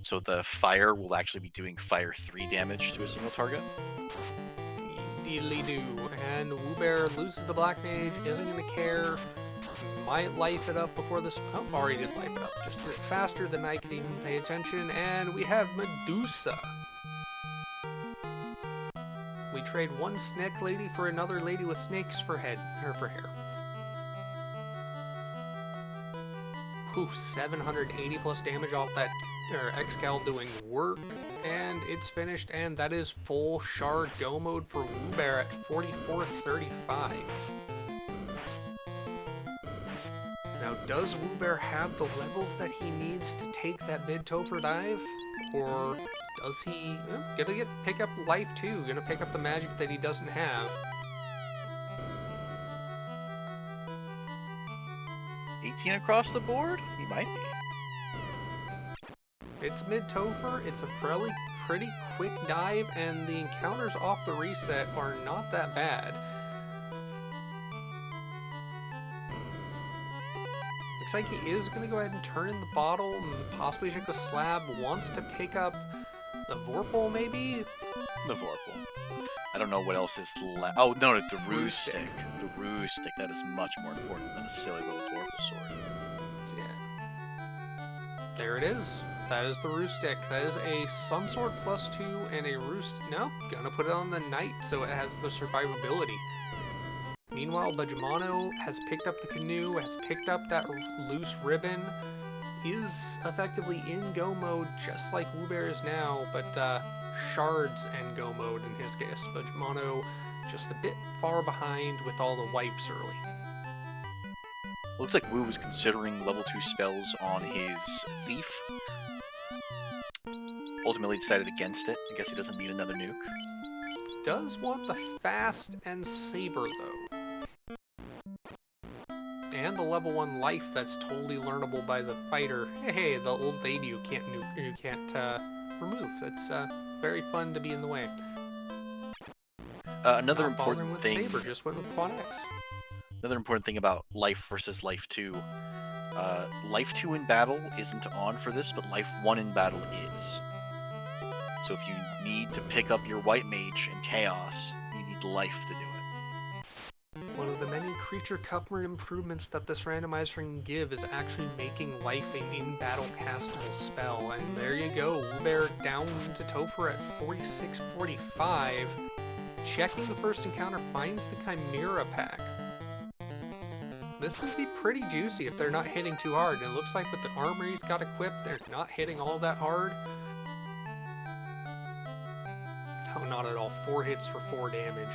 So the fire will actually be doing fire 3 damage to a single target. Indeedly do. And wewbear loses the black mage, isn't going to care. Might life it up before this. Oh, already did life it up. Just did it faster than I could even pay attention. And we have Medusa. We trade one snake lady for another lady with snakes for hair. Ooh, 780 plus damage off that Excal doing work, and it's finished. And that is full shard go mode for wewbear at 4435. Now, does wewbear have the levels that he needs to take that mid-Topher dive? Or does he gonna pick up life too? Gonna pick up the magic that he doesn't have? 18 across the board? He might be. It's mid-Topher, it's a pretty quick dive, and the encounters off the reset are not that bad. Looks like he is going to go ahead and turn in the bottle and possibly check the slab. Wants to pick up the Vorpal, maybe? The Vorpal. I don't know what else is left. Oh, no, the Ruse Stick. The Ruse Stick, that is much more important than a silly little Vorpal sword. Yeah. There it is. That is the Ruse Stick. That is a Sun Sword +2 and a Roost. No, gonna put it on the Knight so it has the survivability. Meanwhile, budgemano has picked up the canoe, has picked up that loose ribbon, is effectively in go mode just like wewbear is now, but shards and go mode in his case. Budgemano just a bit far behind with all the wipes early. Looks like Wu was considering level 2 spells on his Thief. Ultimately decided against it. I guess he doesn't need another nuke. Does want the Fast and Saber, though. And the level 1 life that's totally learnable by the fighter. Hey, the old lady you can't remove. It's very fun to be in the way. Another Not bothering important with thing. Saber, just went with Quad X. Another important thing about Life versus Life 2. Life 2 in battle isn't on for this, but Life 1 in battle is. So if you need to pick up your White Mage in Chaos, you need Life to do it. One of the many creature cover improvements that this randomizer can give is actually making Life an in-battle castable spell. And there you go, wewbear down to Topher at 4645. Checking the first encounter finds the Chimera pack. This would be pretty juicy if they're not hitting too hard. And it looks like with the armor he's got equipped, they're not hitting all that hard. Oh, not at all. 4 hits for 4 damage.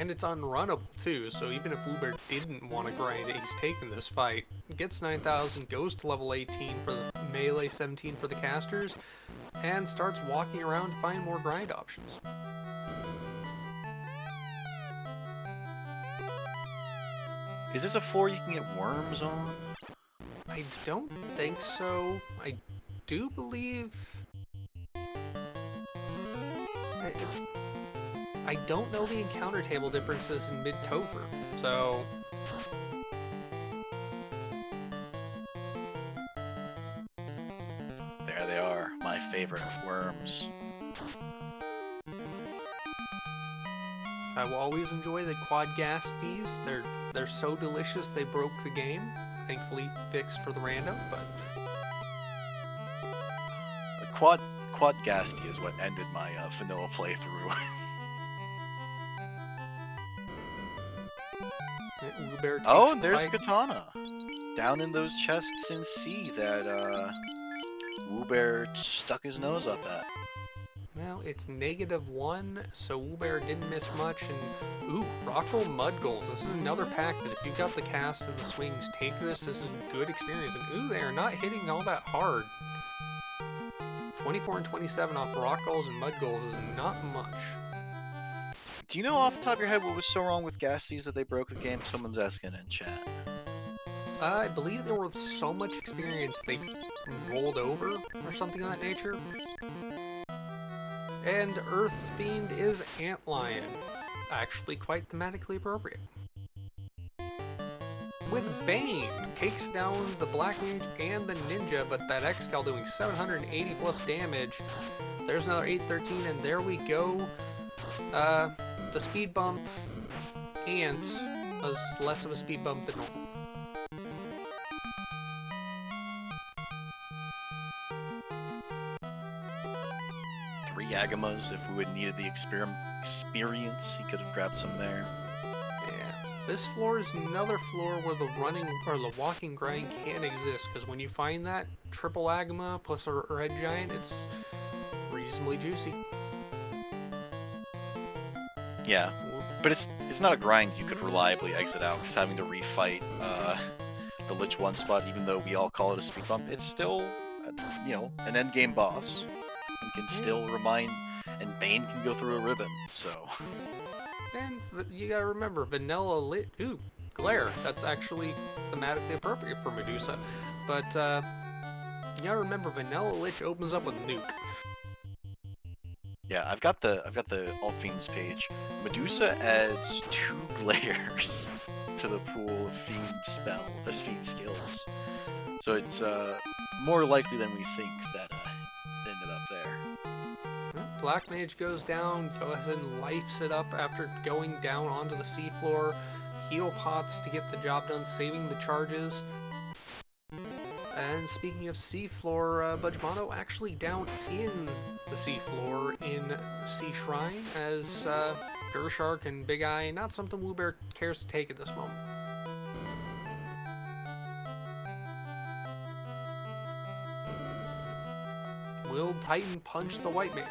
And it's unrunnable too, so even if wewbear didn't want to grind it, he's taking this fight. Gets 9,000, goes to level 18 for the melee, 17 for the casters, and starts walking around to find more grind options. Is this a floor you can get worms on? I don't think so. I do believe... I don't know the encounter table differences in mid-Topher, so... There they are, my favorite worms. I will always enjoy the quad gasties. They're so delicious they broke the game. Thankfully fixed for the random, but... The quad gasty is what ended my vanilla playthrough. Oh, and there's Katana. Down in those chests in C that wewbear stuck his nose up at. Well, it's -1, so wewbear didn't miss much, and ooh, Rockroll Mud Goals. This is another pack that if you've got the cast and the swings, take this. This is a good experience. And ooh, they are not hitting all that hard. 24 and 27 off Rockrolls and Mud Goals is not much. Do you know off the top of your head what was so wrong with gasties that they broke the game? Someone's asking in chat. I believe there was so much experience they rolled over, or something of that nature. And Earth Fiend is Antlion. Actually quite thematically appropriate. With Bane, takes down the Black Mage and the Ninja, but that X-Cal doing 780 plus damage. There's another 813, and there we go. The speed bump Ant was less of a speed bump than normal. Three Agamas, if we would needed the experience, he could have grabbed some there. Yeah, this floor is another floor where the running or the walking grind can exist, because when you find that triple Agama plus a red giant, it's reasonably juicy. Yeah, but it's not a grind you could reliably exit out, because having to refight the Lich 1 spot, even though we all call it a speed bump, it's still, you know, an endgame boss. And can still remind, and Bane can go through a ribbon, so... And you gotta remember, Vanilla Lich, ooh, Glare, that's actually thematically appropriate for Medusa. But, you gotta remember, Vanilla Lich opens up with Nuke. Yeah, I've got the Alt Fiends page. Medusa adds 2 glares to the pool of fiend skills. So it's more likely than we think that ended up there. Black Mage goes down, goes ahead and lifes it up after going down onto the seafloor. Heal pots to get the job done, saving the charges. And speaking of seafloor, budgemano actually down in the seafloor in Sea Shrine, as Gershark and Big Eye, not something wewbear cares to take at this moment. Will Titan punch the White Mage?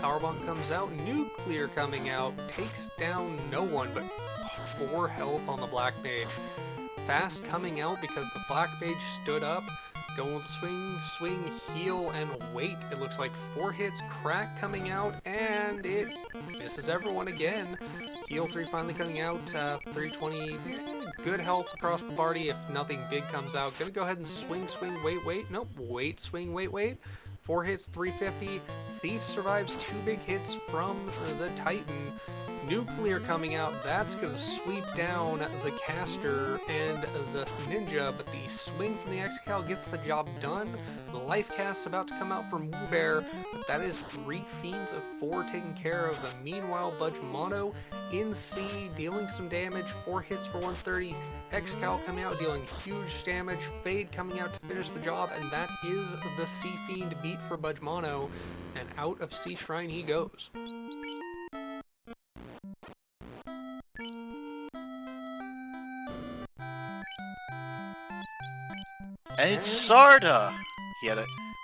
Powerbomb comes out, Nuclear coming out, takes down no one, but 4 health on the Black Mage. Fast coming out because the Black Mage stood up, going swing, heal, and wait. It looks like 4 hits, crack coming out, and it misses everyone again. Heal 3 finally coming out, 320, good health across the party if nothing big comes out. Gonna go ahead and swing, wait, nope, wait, swing, wait. 4 hits, 350. Thief survives 2 big hits from the Titan. Nuclear coming out, that's going to sweep down the caster and the ninja, but the swing from the X-Cal gets the job done. The life cast's about to come out from wewbear, but that is 3 fiends of 4 taken care of. Meanwhile, budgemano in C, dealing some damage, 4 hits for 130. X-Cal coming out, dealing huge damage. Fade coming out to finish the job, and that is the Sea Fiend beat for budgemano, and out of Sea Shrine he goes. And it's Sarda! He had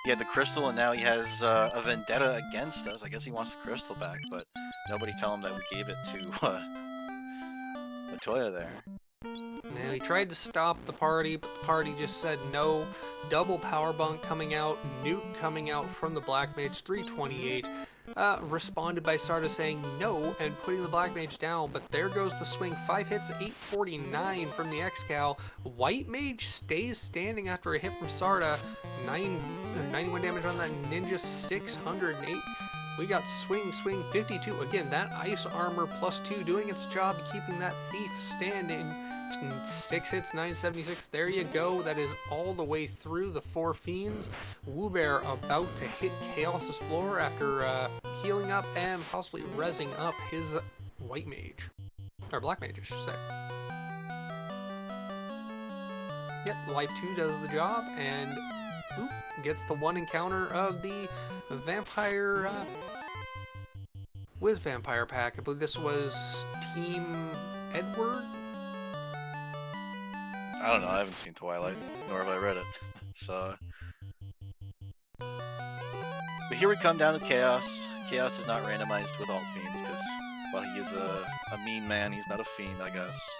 He had the crystal, and now he has a vendetta against us. I guess he wants the crystal back, but nobody tell him that we gave it to Latoya there. Now, he tried to stop the party, but the party just said no. Double power bunk coming out, nuke coming out from the Black Mage, 328. Responded by Sarda saying no and putting the Black Mage down, but there goes the swing. 5 hits, 849 from the X-Cal. White Mage stays standing after a hit from Sarda. 91 damage on that Ninja, 608. We got swing, 52. Again, that ice armor +2 doing its job, keeping that thief standing. 6 hits, 976. There you go. That is all the way through the 4 fiends. wewbear about to hit Chaos's floor after healing up and possibly rezzing up his white mage. Or black mage, I should say. Yep, Life 2 does the job and gets the one encounter of the vampire Wiz Vampire pack. I believe this was Team Edward. I don't know, I haven't seen Twilight, nor have I read it. But here we come down to Chaos. Chaos is not randomized with alt fiends, because, well, he is a mean man, he's not a fiend, I guess.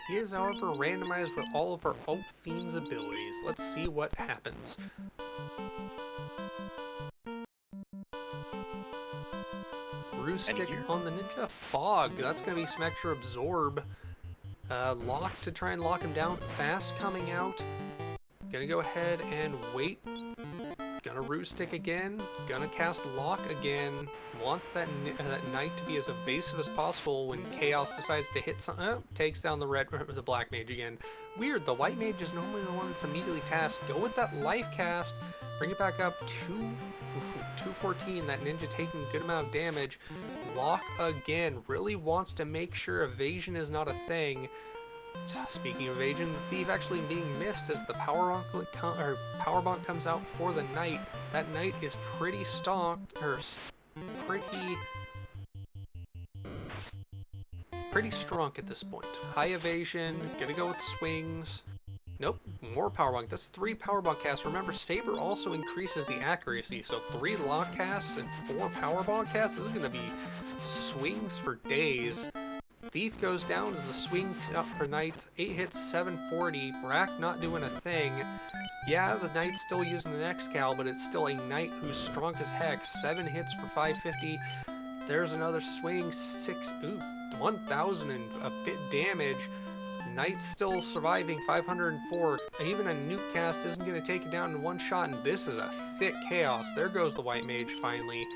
He is, however, randomized with all of our alt fiends' abilities. Let's see what happens. Stick on the Ninja. Fog, that's going to be Spectre Absorb. Lock to try and lock him down. Fast coming out. Gonna go ahead and wait. Gonna root stick again. Gonna cast lock again. Wants that knight to be as evasive as possible when Chaos decides to hit something. Takes down the black mage again. Weird, the white mage is normally the one that's immediately tasked. Go with that life cast. Bring it back up to 214. That ninja taking a good amount of damage. Lock again. Really wants to make sure evasion is not a thing. Speaking of evasion, the thief actually being missed as the power bonk comes out for the knight. That knight is pretty pretty strong at this point. High evasion. Gonna go with swings. Nope, more power bonk. That's 3 power bonk casts. Remember, Saber also increases the accuracy, so 3 lock casts and 4 power bonk casts. This is going to be swings for days. Thief goes down as the swing up for Knight. 8 hits, 740. Brack not doing a thing. Yeah, the Knight's still using an X-Cal, but it's still a Knight who's strong as heck. 7 hits for 550. There's another swing. 1,000 and a bit damage. Knight's still surviving, 504. Even a nuke cast isn't going to take it down in one shot, and this is a thick Chaos. There goes the white mage finally.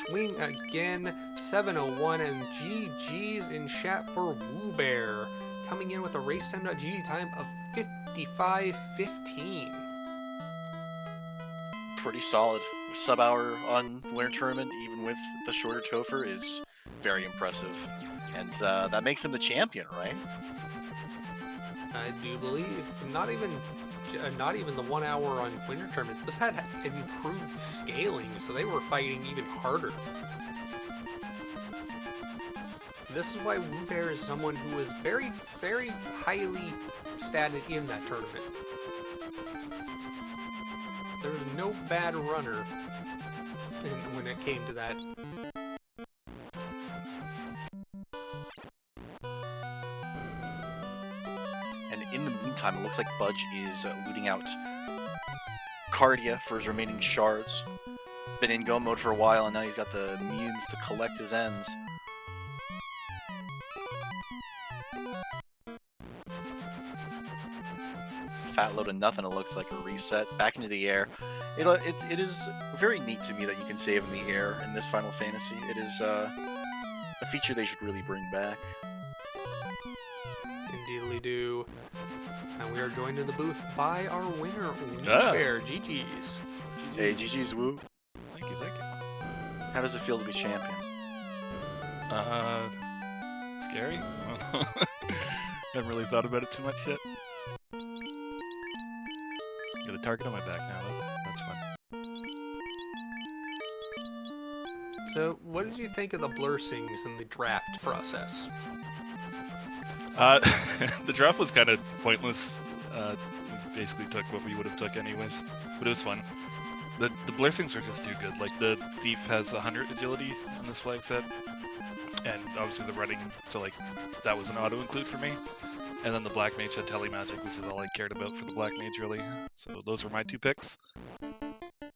Swing again, 701, and GG's in chat for wewbear. Coming in with a racetime.gg time of 55:15. Pretty solid. Sub-hour on Winter Tournament, even with the shorter Topher, is very impressive. And that makes him the champion, right? I do believe not even the 1 hour on winter tournaments. This had improved scaling, so they were fighting even harder. This is why wewbear is someone who is very, very highly statted in that tournament. There was no bad runner when it came to that. In the meantime, it looks like Budge is looting out Cardia for his remaining shards. Been in go mode for a while, and now he's got the means to collect his ends. Fat load of nothing, it looks like a reset. Back into the air. It is very neat to me that you can save in the air in this Final Fantasy. It is a feature they should really bring back. Indeedly do. And we are joined in the booth by our winner, wewbear. GG's. Hey, GG's, Woo. Thank you. How does it feel to be champion? Scary? I don't know. Haven't really thought about it too much yet. Got a target on my back now, though. That's fun. So, what did you think of the blursings in the draft process? The draft was kind of pointless. basically took what we would have took anyways, but it was fun. The blessings are just too good. Like the thief has 100 agility on this flag set, and obviously the running, so like that was an auto include for me. And then the black mage had tele magic, which is all I cared about for the black mage really. So those were my 2 picks.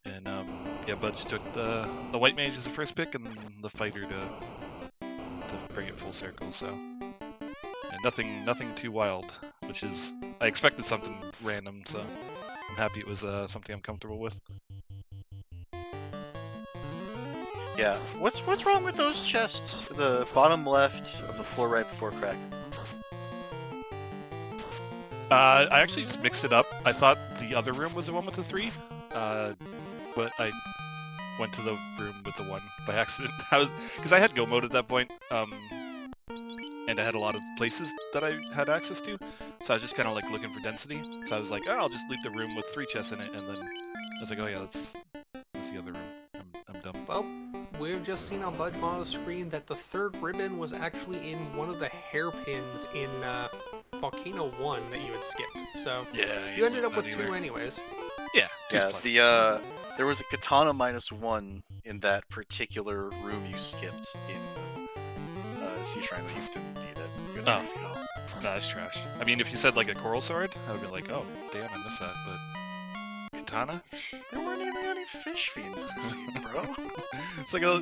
And yeah, Budge took the white mage as the first pick, and the fighter to bring it full circle. So and nothing too wild, which is I expected something random. So I'm happy it was something I'm comfortable with. Yeah. What's wrong with those chests? The bottom left of the floor right before crack. I actually just mixed it up. I thought the other room was the one with the 3, but I went to the room with the 1 by accident. Because I had go mode at that point, and I had a lot of places that I had access to, so I was just kind of like looking for density. So I was like, oh, I'll just loot the room with 3 chests in it, and then I was like, oh yeah, that's the other room. I'm dumb. Well, we've just seen on budgemano's screen that the 3rd ribbon was actually in one of the hairpins in Volcano 1 that you had skipped. So Yeah, you ended up with 2 anyways. Yeah, Yeah, fun. there was a katana -1 in that particular room you skipped in Sea Shrine, but you didn't need it. You got Oh. the XCal. No, that's trash. I mean, if you said like a coral sword, I would be like, oh, damn, I missed that. But katana, There weren't even any fish fiends in the scene, bro. it's like a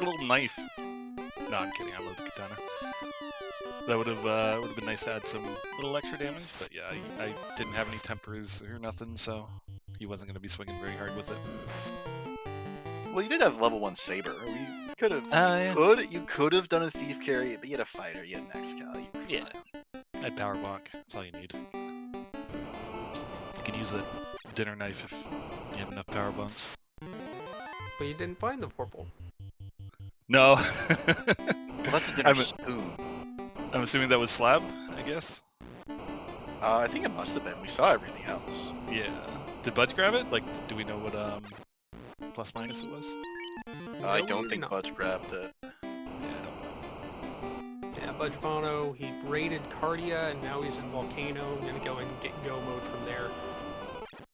little knife. No, I'm kidding. I love the katana. That would have been nice to add some little extra damage, but yeah, I didn't have any tempers or nothing, so he wasn't going to be swinging very hard with it. Well, you did have level 1 saber. We could have. Yeah. You could have done a thief carry, but you had a fighter. You had an XCal. You were Yeah. fine. I had power bonk. That's all you need. You can use a dinner knife if you have enough power bonks. But you didn't find the purple. No. Well, that's a dinner spoon. I'm assuming that was slab, I guess. I think it must have been. We saw everything else. Yeah. Did Budge grab it? Like, do we know what plus minus it was? I No, don't we think did not. Budge grabbed it. Yeah, budgemano, he raided Cardia, and now he's in Volcano. I'm gonna go and get go mode from there.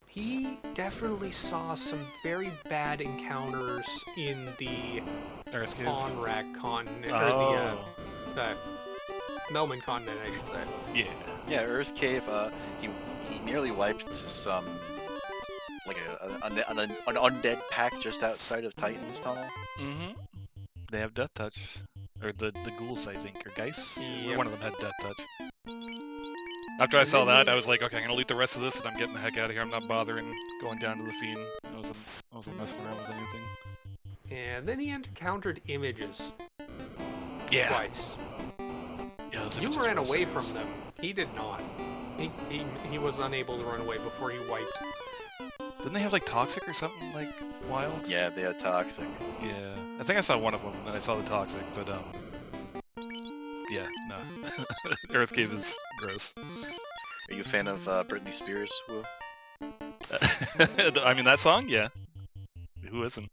He definitely saw some very bad encounters in the Earth Cave? on-rack continent, or Oh. the Melman continent, I should say. Yeah. Yeah, Earth Cave. He nearly wiped some like an undead pack just outside of Titan's tunnel. Mm-hmm. They have Death Touch. Or the ghouls, I think, or Geist. Yep. One of them had Death Touch. After I saw that, I was like, okay, I'm gonna loot the rest of this, and I'm getting the heck out of here. I'm not bothering going down to the Fiend. I wasn't messing around with anything. And then he encountered images Yeah. twice. Yeah, those You images ran were away serious. from them. He did not. He was unable to run away before he wiped. Didn't they have like toxic or something like wild? Yeah, they had toxic. Yeah. I think I saw one of them, and I saw the toxic, but yeah, no. Earth Cave is gross. Are you a fan of Britney Spears? Will? I mean, that song, yeah. Who isn't?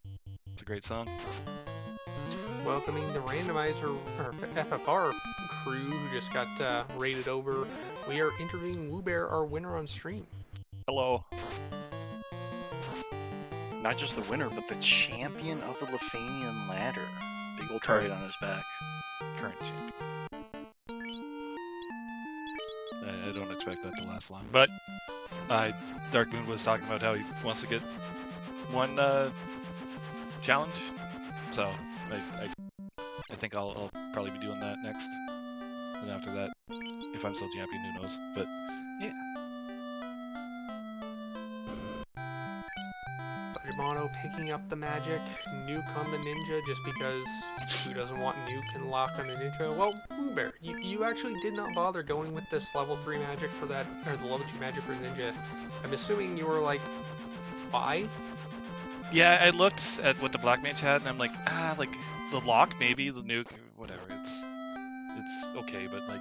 It's a great song. Welcoming the Randomizer, or FFR crew who just got raided over. We are interviewing wewbear, our winner on stream. Hello. Not just the winner, but the champion of the Lefeinian ladder. Big old target on his back. Current champion. I don't expect that to last long. But Dark Moon was talking about how he wants to get one challenge. So I think I'll probably be doing that next. And after that, if I'm still champion, who knows? But yeah. budgemano picking up the magic, nuke on the ninja just because who doesn't want nuke and lock on a ninja? Well, wewbear, you actually did not bother going with this level 3 magic for that, or the level 2 magic for ninja. I'm assuming you were like, why? Yeah, I looked at what the black mage had, and I'm like, like the lock, maybe the nuke, whatever. It's okay, but like,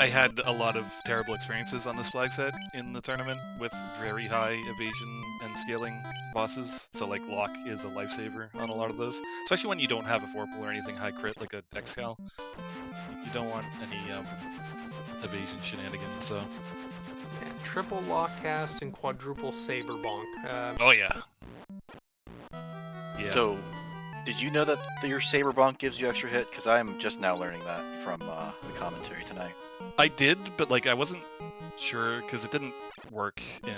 I had a lot of terrible experiences on this flag set in the tournament with very high evasion and scaling bosses. So like lock is a lifesaver on a lot of those, especially when you don't have a 4-pull or anything high crit like a XCal. You don't want any evasion shenanigans. So Yeah, triple lock cast and quadruple saber bonk. Oh yeah. Yeah. So, did you know that your saber bonk gives you extra hit? Because I'm just now learning that from the commentary tonight. I did, but like I wasn't sure because it didn't work in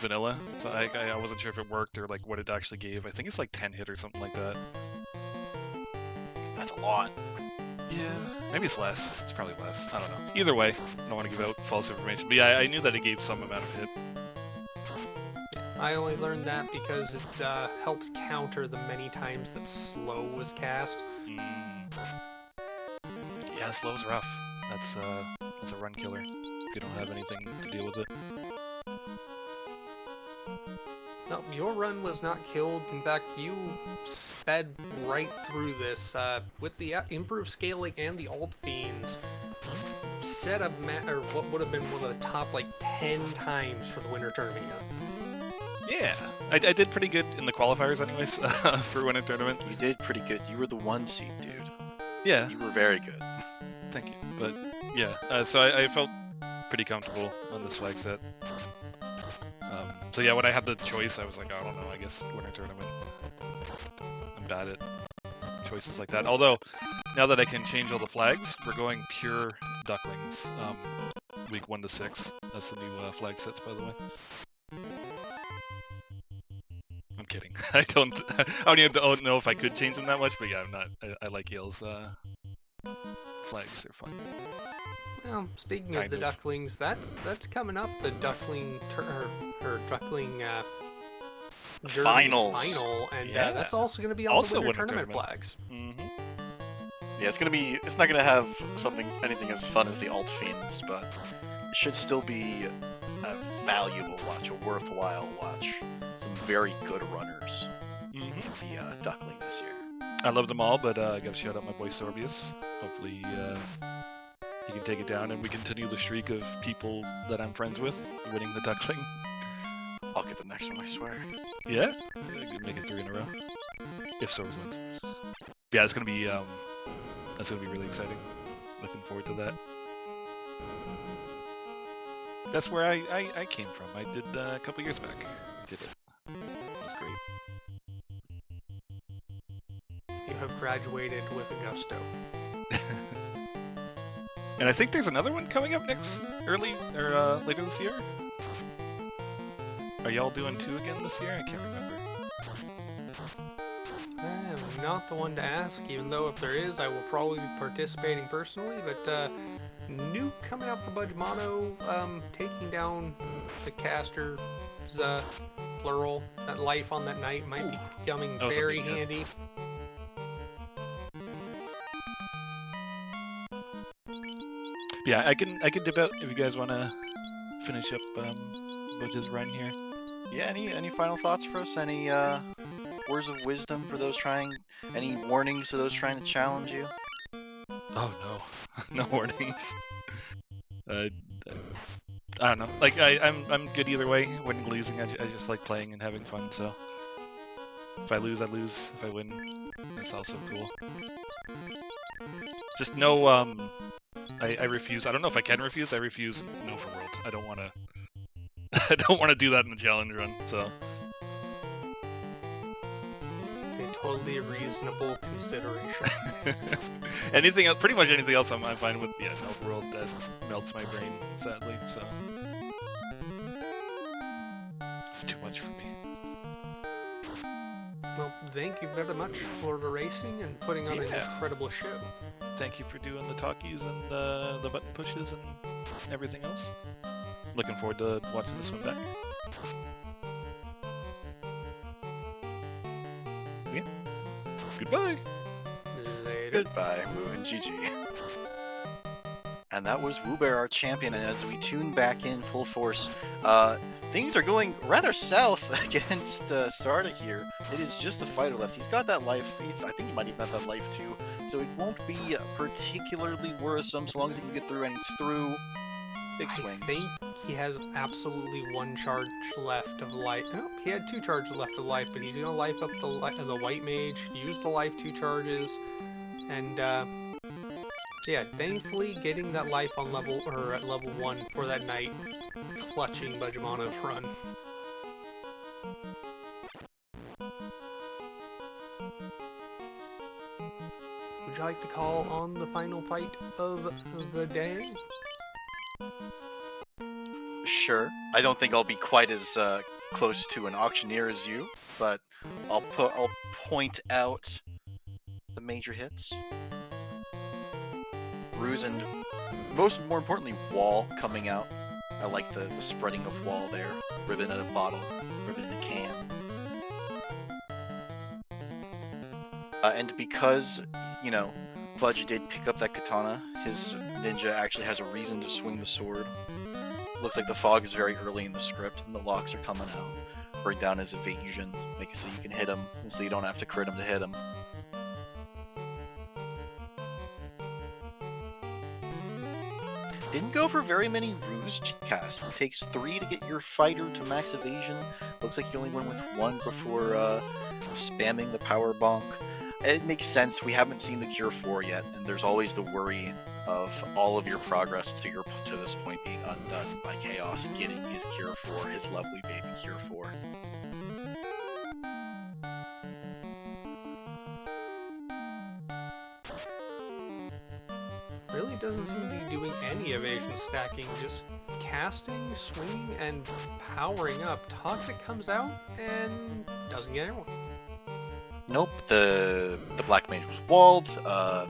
vanilla, so I wasn't sure if it worked or like what it actually gave. I think it's like 10 hit or something like that. That's a lot. Yeah, maybe it's less. It's probably less. I don't know. Either way, I don't want to give out false information. But yeah, I knew that it gave some amount of hit. I only learned that because it helped counter the many times that slow was cast. Yeah, slow's rough. That's a run killer. If you don't have anything to deal with it. No, your run was not killed. In fact, you sped right through this with the improved scaling and the alt fiends. Set up or what would have been one of the top like 10 times for the winter tournament. Yeah, I did pretty good in the qualifiers anyways for winter tournament. You did pretty good. You were the 1 seed, dude. Yeah, You were very good. thank you. But yeah, so I felt pretty comfortable on this flag set. So yeah, when I had the choice, I was like, I don't know, I guess winter tournament. I'm bad at choices like that. Although, now that I can change all the flags, we're going pure ducklings. Week 1 to 6. That's the new flag sets, by the way. I'm kidding. I don't even know if I could change them that much, but yeah, I'm not. I like Yale's flags. They're fun. Well, speaking of Kind the of. ducklings, that's coming up. The duckling or duckling derby Finals. final, and Yeah. that's also going to be on Also the winter winter tournament tournament. flags. Mm-hmm. Yeah, it's not gonna have anything as fun as the alt fiends, but it should still be a valuable watch, a worthwhile watch. Some very good runners Mm-hmm. in the duckling this year. I love them all, but I gotta shout out my boy Sorbius. Hopefully he can take it down, and we continue the streak of people that I'm friends with winning the duckling. I'll get the next one, I swear. Yeah, I could make it 3 in a row if Sorbs wins. Yeah, it's gonna be really exciting. Looking forward to that. That's where I came from. I did a couple years back. I did it. It was great. You have graduated with a gusto. And I think there's another one coming up later this year. Are y'all doing 2 again this year? I can't remember. I'm not the one to ask, even though if there is, I will probably be participating personally. But new coming out for budgemano, taking down the caster's plural. That life on that night might be coming That was a very big hit. handy. Yeah, I can dip out if you guys want to finish up Budge's run here. Yeah, any final thoughts for us? Any words of wisdom for those trying? Any warnings to those trying to challenge you? Oh no, no warnings. I don't know. Like I'm good either way. Winning, losing, I just like playing and having fun. So if I lose, I lose. If I win, that's also cool. Just no. I refuse. I don't know if I can refuse. I refuse no for world. I don't want to. I don't want to do that in the challenge run. So A totally reasonable consideration. anything else, pretty much anything else, I'm fine with. Yeah, no world that melts my brain, sadly. So it's too much for me. Well, thank you very much for the racing and putting on an Yeah. incredible show. Thank you for doing the talkies and the button pushes and everything else. Looking forward to watching this one back. Yeah. Goodbye. Later. Goodbye, Woo and GG. And that was wewbear, our champion, and as we tune back in full force, things are going rather south against Sarda here. It is just a fighter left. He's got that life. I think he might even have that life too. So it won't be particularly worrisome so long as he can get through, and he's through. Big swings. I think he has absolutely 1 charge left of life. No, he had 2 charges left of life, but he's gonna life up the white mage, use the life 2 charges, and Yeah, thankfully getting that life on level, or at level 1 for that night, clutching Budgemano's run. Would you like to call on the final fight of the day? Sure. I don't think I'll be quite as close to an auctioneer as you, but I'll point out the major hits. Ruse and more importantly, wall coming out. I like the spreading of wall there. Ribbon in a bottle, ribbon in a can. And because, you know, Budge did pick up that katana, his ninja actually has a reason to swing the sword. Looks like the fog is very early in the script, and the locks are coming out. Break down his evasion, make it so you can hit him, and so you don't have to crit him to hit him. Didn't go for very many ruse casts. It takes 3 to get your fighter to max evasion. Looks like you only went with 1 before spamming the power bonk. It makes sense. We haven't seen the Cure 4 yet, and there's always the worry of all of your progress to this point being undone by Chaos getting his Cure 4, his lovely baby Cure 4. Really doesn't seem to be doing any evasion stacking, just casting, swinging, and powering up. Toxic comes out and doesn't get anyone. Nope, the Black Mage was walled. I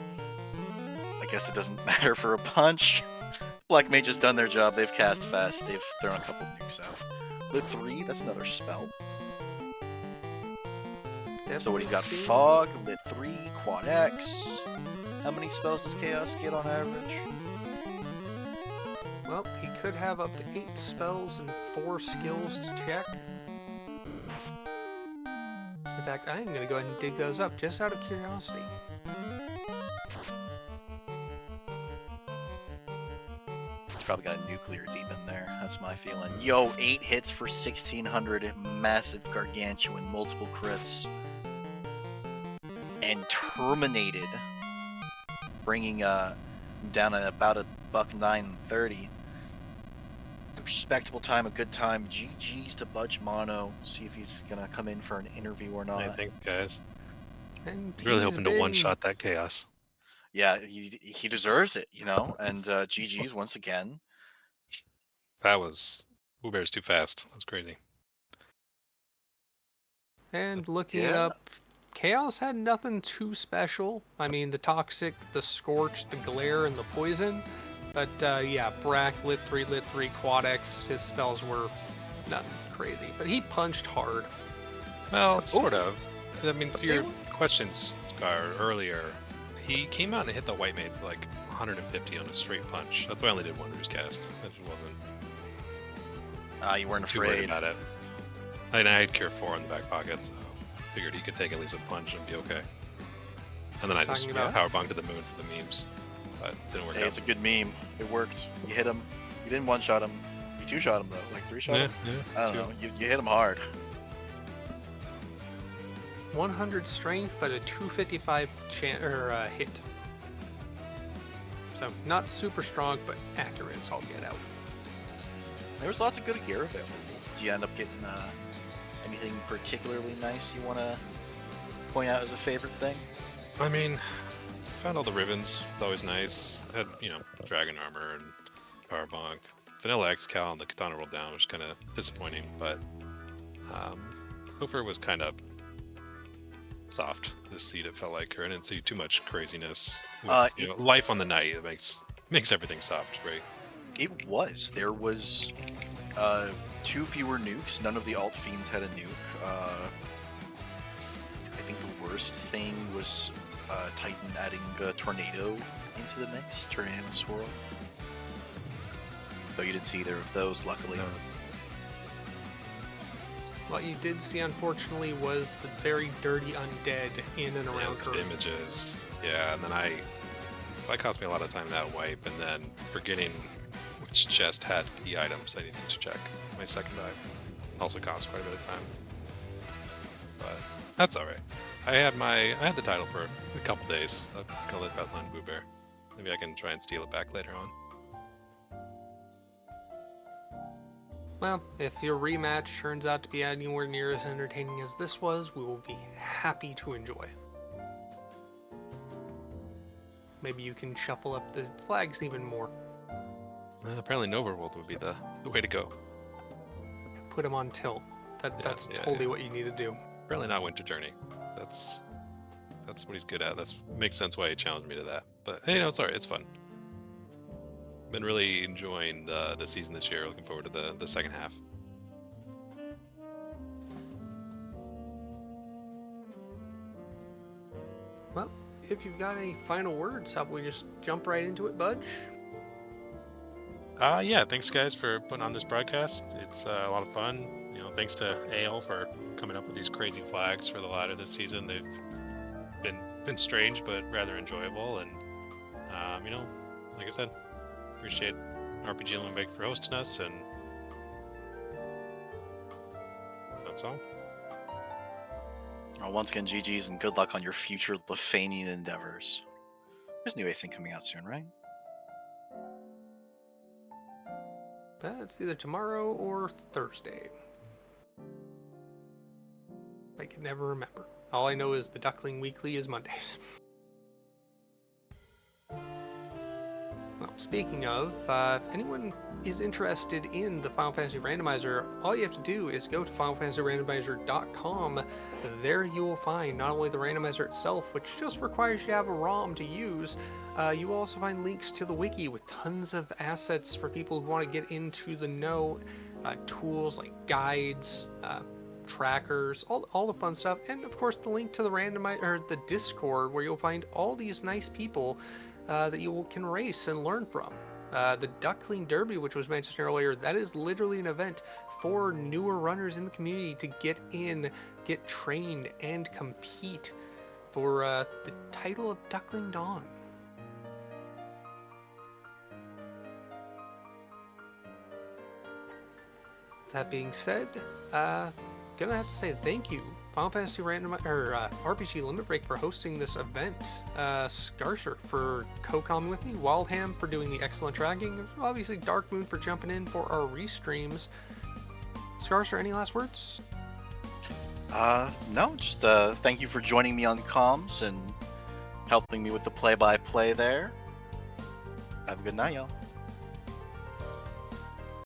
guess it doesn't matter for a punch. Black Mage has done their job. They've cast fast. They've thrown a couple nukes out. Lit 3, that's another spell. So what he's got? Fog, Lit 3, Quad X. How many spells does Chaos get on average? Well, he could have up to 8 spells and 4 skills to check. In fact, I'm going to go ahead and dig those up just out of curiosity. He's probably got a nuclear demon there. That's my feeling. Yo, 8 hits for 1600, massive gargantuan, multiple crits. And terminated, bringing down at about a $1.930. Respectable time, a good time. GG's to Budgemano. See if he's gonna come in for an interview or not. I think, guys. And Really he's hoping to been- one-shot that chaos. Yeah, he deserves it, you know. And GG's once again. That was wewbear's too fast. That was crazy. And looking it Yeah. up, Chaos had nothing too special. I mean, the Toxic, the Scorch, the Glare, and the Poison. But yeah, Brack, Lit 3, Quad X, his spells were nothing crazy. But he punched hard. Well, sort of. I mean, But to they your were- questions, Scar, earlier, he came out and hit the white mage for like 150 on a straight punch. That's why I only did one ruse cast. That just wasn't. You weren't wasn't too worried afraid. about it. I mean, I had Cure 4 in the back pocket, so figured he could take at least a punch and be okay. And then I just Talking about- power bonked to the moon for the memes, but didn't work Hey, out. it's a good meme. It worked. You hit him. You didn't one-shot him. You two-shot him, though. Like three-shot Yeah, him? yeah. I don't know. You hit him hard. 100 strength, but a 255 hit. So not super strong, but accurate as all get out. There was lots of good gear available. Did you end up getting anything particularly nice you want to point out as a favorite thing? I mean, found all the ribbons. It's always nice. Had, dragon armor and power bonk. Vanilla X-Cal and the katana rolled down, which is kind of disappointing, but Hofer was kind of soft this seed, it felt like. Or I didn't see too much craziness. With, life on the night, it makes everything soft, right? It was. There was 2 fewer nukes. None of the alt fiends had a nuke. I think the worst thing was Titan adding a tornado into the mix, tornado and swirl. Though you didn't see either of those, luckily. No. What you did see, unfortunately, was the very dirty undead in and around Those her. images. Yeah, and then so that cost me a lot of time that wipe, and then forgetting which chest had key items I needed to check my second dive. Also cost quite a bit of time. But that's alright. I had the title for a couple days. I called it Bethlehem wewbear. Maybe I can try and steal it back later on. Well, if your rematch turns out to be anywhere near as entertaining as this was, we will be happy to enjoy. Maybe you can shuffle up the flags even more. Well, apparently Noverworld would be the way to go. Put them on tilt. That's yeah, totally yeah. what you need to do. Apparently not Winter Journey. That's what he's good at. That's makes sense why he challenged me to that. But hey, it's alright. It's fun. Been really enjoying the season this year. Looking forward to the second half. Well, if you've got any final words, how about we just jump right into it, Budge? Yeah, thanks guys for putting on this broadcast. It's a lot of fun. Thanks to Ale for coming up with these crazy flags for the ladder this season. They've been strange but rather enjoyable, and like I said, appreciate RPG Limerick for hosting us, and that's all. Well, once again, GG's and good luck on your future Lefeinian endeavors. There's new async coming out soon, right? It's either tomorrow or Thursday. I can never remember. All I know is the Duckling Weekly is Mondays. Well, speaking of, if anyone is interested in the Final Fantasy Randomizer, all you have to do is go to FinalFantasyRandomizer.com. There you will find not only the randomizer itself, which just requires you to have a ROM to use, you will also find links to the wiki with tons of assets for people who want to get into the know, tools like guides, trackers, all the fun stuff, and of course the link to the randomizer, the Discord, where you'll find all these nice people that you can race and learn from. The Duckling Derby, which was mentioned earlier, that is literally an event for newer runners in the community to get in, get trained, and compete for the title of Duckling Dawn. That being said, gonna have to say thank you, Final Fantasy RPG Limit Break, for hosting this event, Scarcer for co-comming with me, Wildham for doing the excellent tracking, obviously Dark Moon for jumping in for our restreams. Scarcer, any last words? No, just thank you for joining me on comms and helping me with the play-by-play there. Have a good night, y'all.